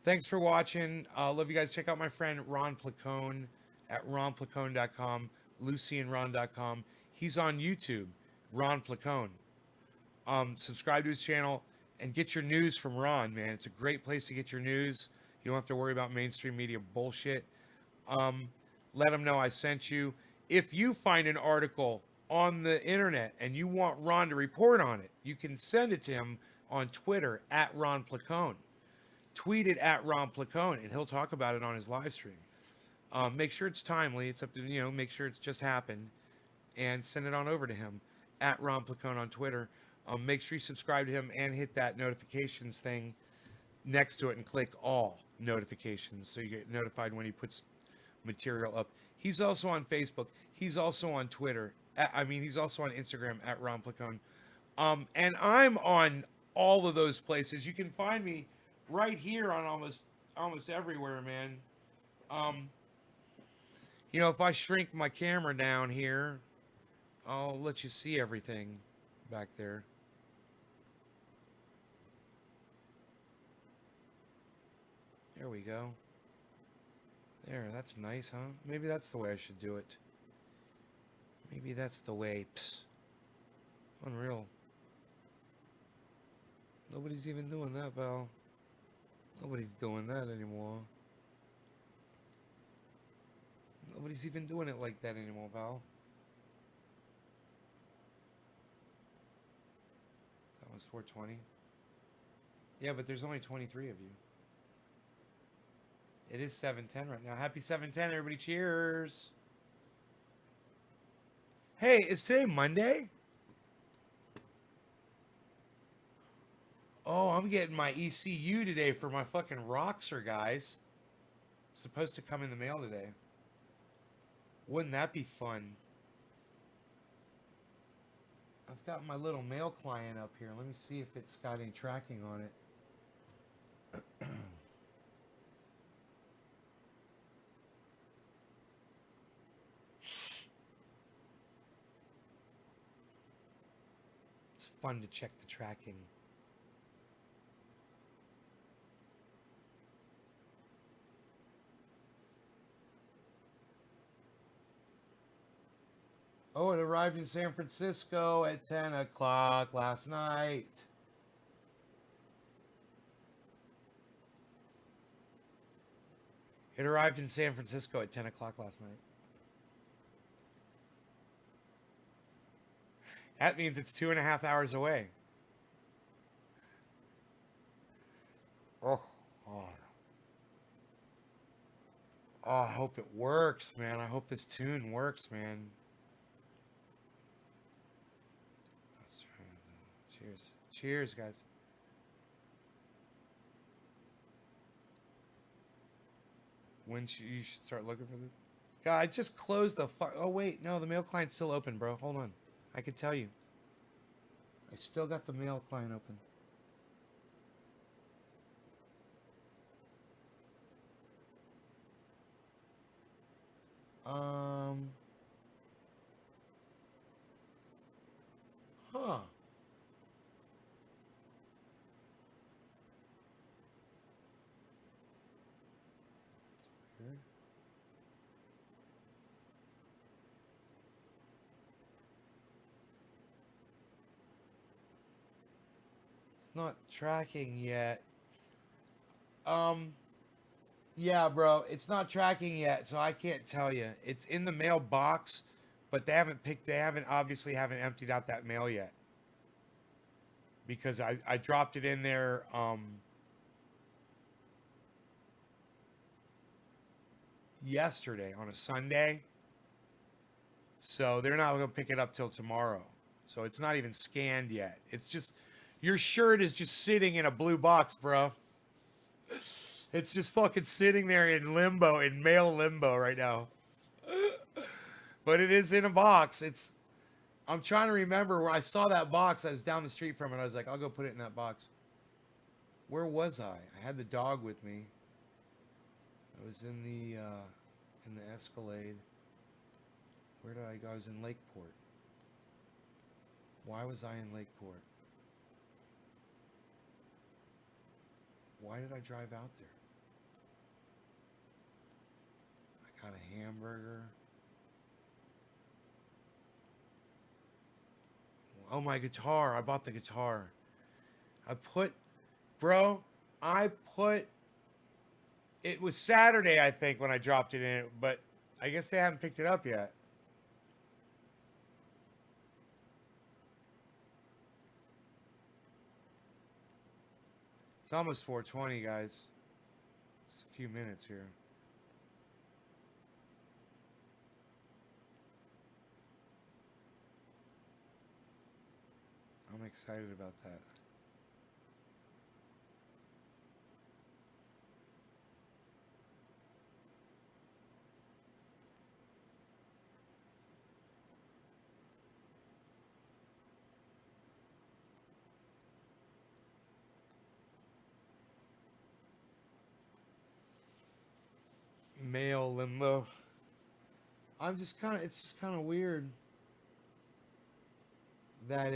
Thanks for watching. Love you guys. Check out my friend Ron Placone at ronplacone.com, lucyandron.com. He's on YouTube, Ron Placone. Subscribe to his channel and get your news from Ron, man. It's a great place to get your news. You don't have to worry about mainstream media bullshit. Let him know I sent you. If you find an article on the internet and you want Ron to report on it, you can send it to him on Twitter at Ron Placone. Tweet it at Ron Placone, and he'll talk about it on his live stream. Make sure it's timely. It's up to, make sure it's just happened, and send it on over to him at Ron Placone on Twitter. Make sure you subscribe to him and hit that notifications thing next to it and click all notifications so you get notified when he puts material up. He's also on Facebook. He's also on Twitter. He's also on Instagram at Ron Placone. And I'm on all of those places. You can find me right here on almost everywhere, man. If I shrink my camera down here, I'll let you see everything back there. There we go. There, that's nice, huh? Maybe that's the way I should do it. Maybe that's the way. Psst. Unreal. Nobody's even doing that, pal. Nobody's doing that anymore. Nobody's even doing it like that anymore, pal. That was 420. Yeah, but there's only 23 of you. It is 7:10 right now. Happy 7:10, everybody. Cheers. Hey, is today Monday? Oh, I'm getting my ECU today for my fucking Roxer, guys. It's supposed to come in the mail today. Wouldn't that be fun? I've got my little mail client up here. Let me see if it's got any tracking on it. It's fun to check the tracking. Oh, it arrived in San Francisco at 10 o'clock last night. It arrived in San Francisco at 10 o'clock last night. That means it's 2.5 hours away. Oh, I hope it works, man. I hope this tune works, man. Cheers. Cheers, guys. When you should start looking for the... God, I just closed the fuck... Oh, wait. No, the mail client's still open, bro. Hold on. I could tell you. I still got the mail client open. Huh. Weird. It's not tracking yet. Yeah, bro, it's not tracking yet, so I can't tell you. It's in the mailbox, but they haven't obviously haven't emptied out that mail yet. Because I dropped it in there, yesterday on a Sunday. So they're not going to pick it up till tomorrow. So it's not even scanned yet. It's just, your shirt is just sitting in a blue box, bro. It's just fucking sitting there in limbo, in mail limbo right now. But it is in a box. I'm trying to remember where I saw that box. I was down the street from it. I was like, I'll go put it in that box. Where was I? I had the dog with me. I was in the Escalade. Where did I go? I was in Lakeport. Why was I in Lakeport? Why did I drive out there? I got a hamburger. Oh, my guitar. I bought the guitar. I put, bro, I put, it was Saturday, I think, when I dropped it in, but I guess they haven't picked it up yet. It's almost 4:20, guys. Just a few minutes here. I'm excited about that. Male limbo. It's just kind of weird that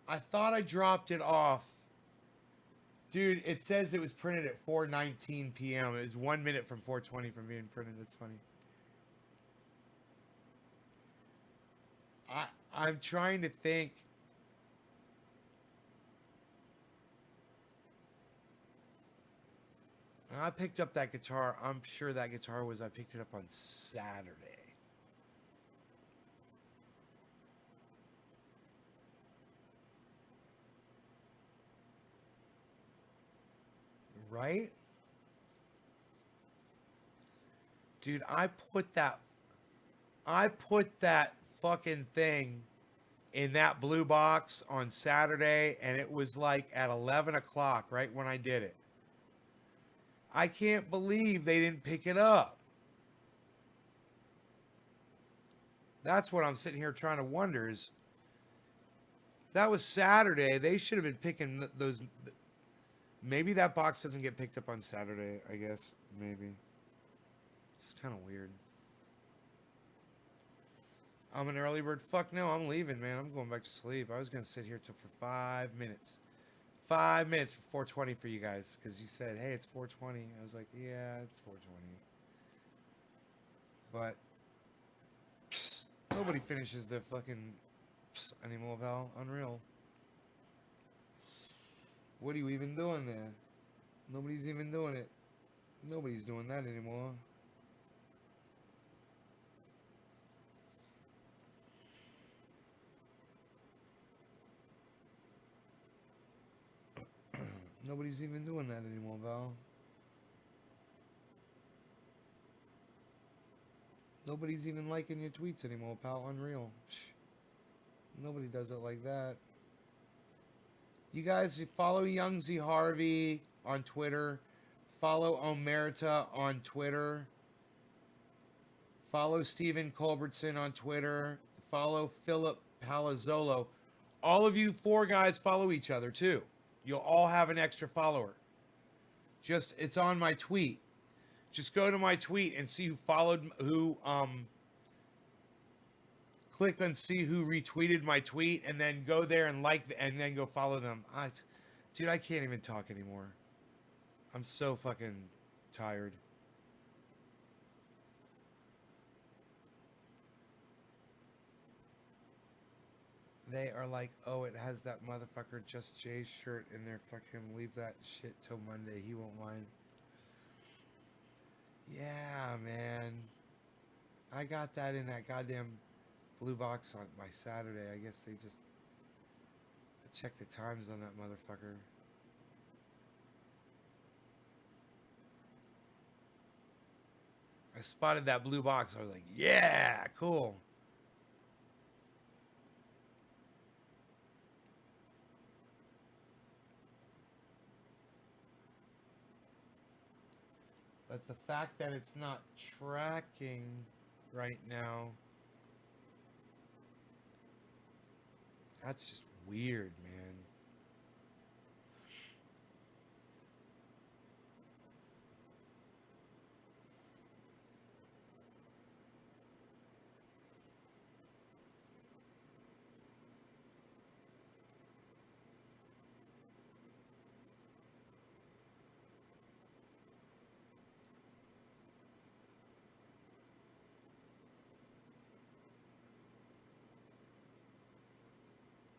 I thought I dropped it off. Dude, it says it was printed at 4:19 p.m. It was 1 minute from 4:20 from being printed. That's funny. I'm trying to think. I picked up that guitar. I'm sure that guitar I picked it up on Saturday. Right? Dude, I put that fucking thing in that blue box on Saturday, and it was like at 11 o'clock, right when I did it. I can't believe they didn't pick it up. That's what I'm sitting here trying to wonder is, that was Saturday. They should have been picking those. Maybe that box doesn't get picked up on Saturday, I guess. Maybe. It's kind of weird. I'm an early bird. Fuck no, I'm leaving, man. I'm going back to sleep. I was going to sit here for 5 minutes. 5 minutes for 4:20 for you guys. Because you said, hey, it's 4:20. I was like, yeah, it's 4:20. But nobody finishes their fucking anymore, pal. Unreal. What are you even doing there? Nobody's even doing it. Nobody's doing that anymore. Nobody's even doing that anymore, Val. Nobody's even liking your tweets anymore, pal. Unreal. Nobody does it like that. You guys follow Young Z Harvey on Twitter. Follow Omerta on Twitter. Follow Stephen Culbertson on Twitter. Follow Philip Palazzolo. All of you 4 guys follow each other too. You'll all have an extra follower. It's on my tweet. Just go to my tweet and see who followed, click and see who retweeted my tweet, and then go there and and then go follow them. Dude, I can't even talk anymore. I'm so fucking tired. They are like, oh, it has that motherfucker Just Jay's shirt in there. Fuck him. Leave that shit till Monday. He won't mind. Yeah, man. I got that in that goddamn blue box on by Saturday. I guess they just check the times on that motherfucker. I spotted that blue box. I was like, yeah, cool. But the fact that it's not tracking right now, that's just weird, man.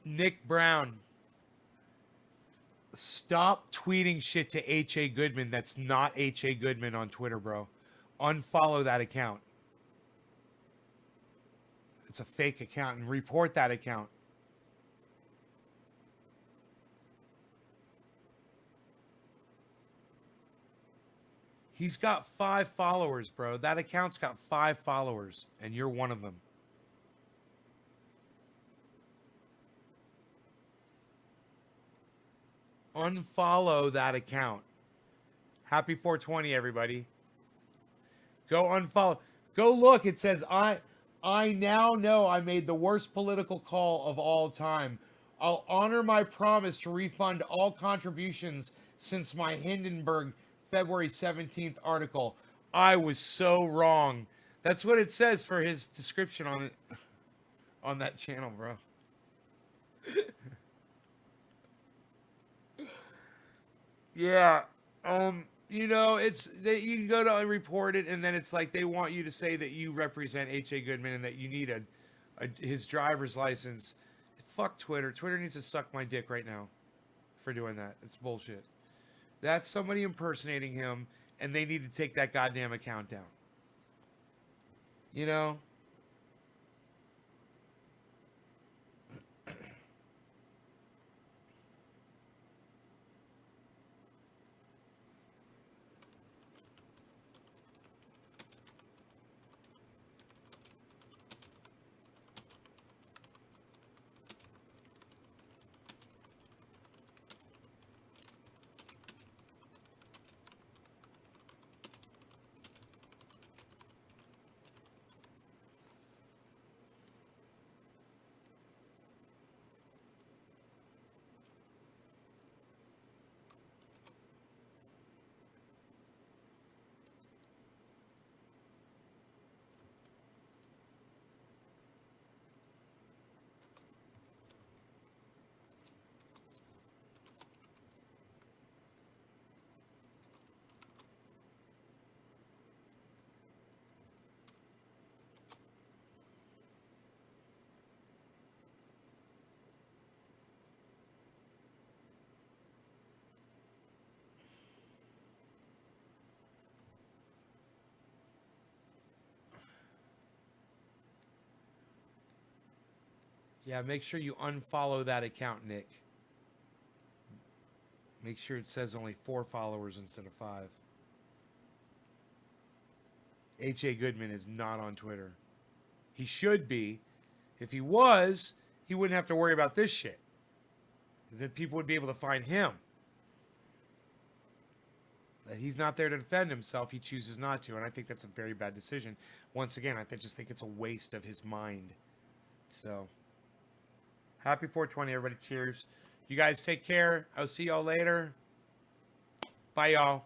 Nick Brown, stop tweeting shit to H.A. Goodman that's not H.A. Goodman on Twitter, bro. Unfollow that account. It's a fake account and report that account. He's got 5 followers, bro. That account's got 5 followers, and you're one of them. Unfollow that account. Happy 420, everybody. Go unfollow. Go look. It says, I now know I made the worst political call of all time. I'll honor my promise to refund all contributions since my Hindenburg February 17th article. I was so wrong. That's what it says for his description on it, on that channel, bro. Yeah. You know, it's that you can go to report it, and then it's like they want you to say that you represent H.A. Goodman and that you need his driver's license. Fuck Twitter. Twitter needs to suck my dick right now for doing that. It's bullshit. That's somebody impersonating him, and they need to take that goddamn account down. You know? Yeah, make sure you unfollow that account, Nick. Make sure it says only 4 followers instead of 5. H.A. Goodman is not on Twitter. He should be. If he was, he wouldn't have to worry about this shit. Because then people would be able to find him. But he's not there to defend himself. He chooses not to. And I think that's a very bad decision. Once again, I just think it's a waste of his mind. So, happy 420, everybody. Cheers. You guys take care. I'll see y'all later. Bye, y'all.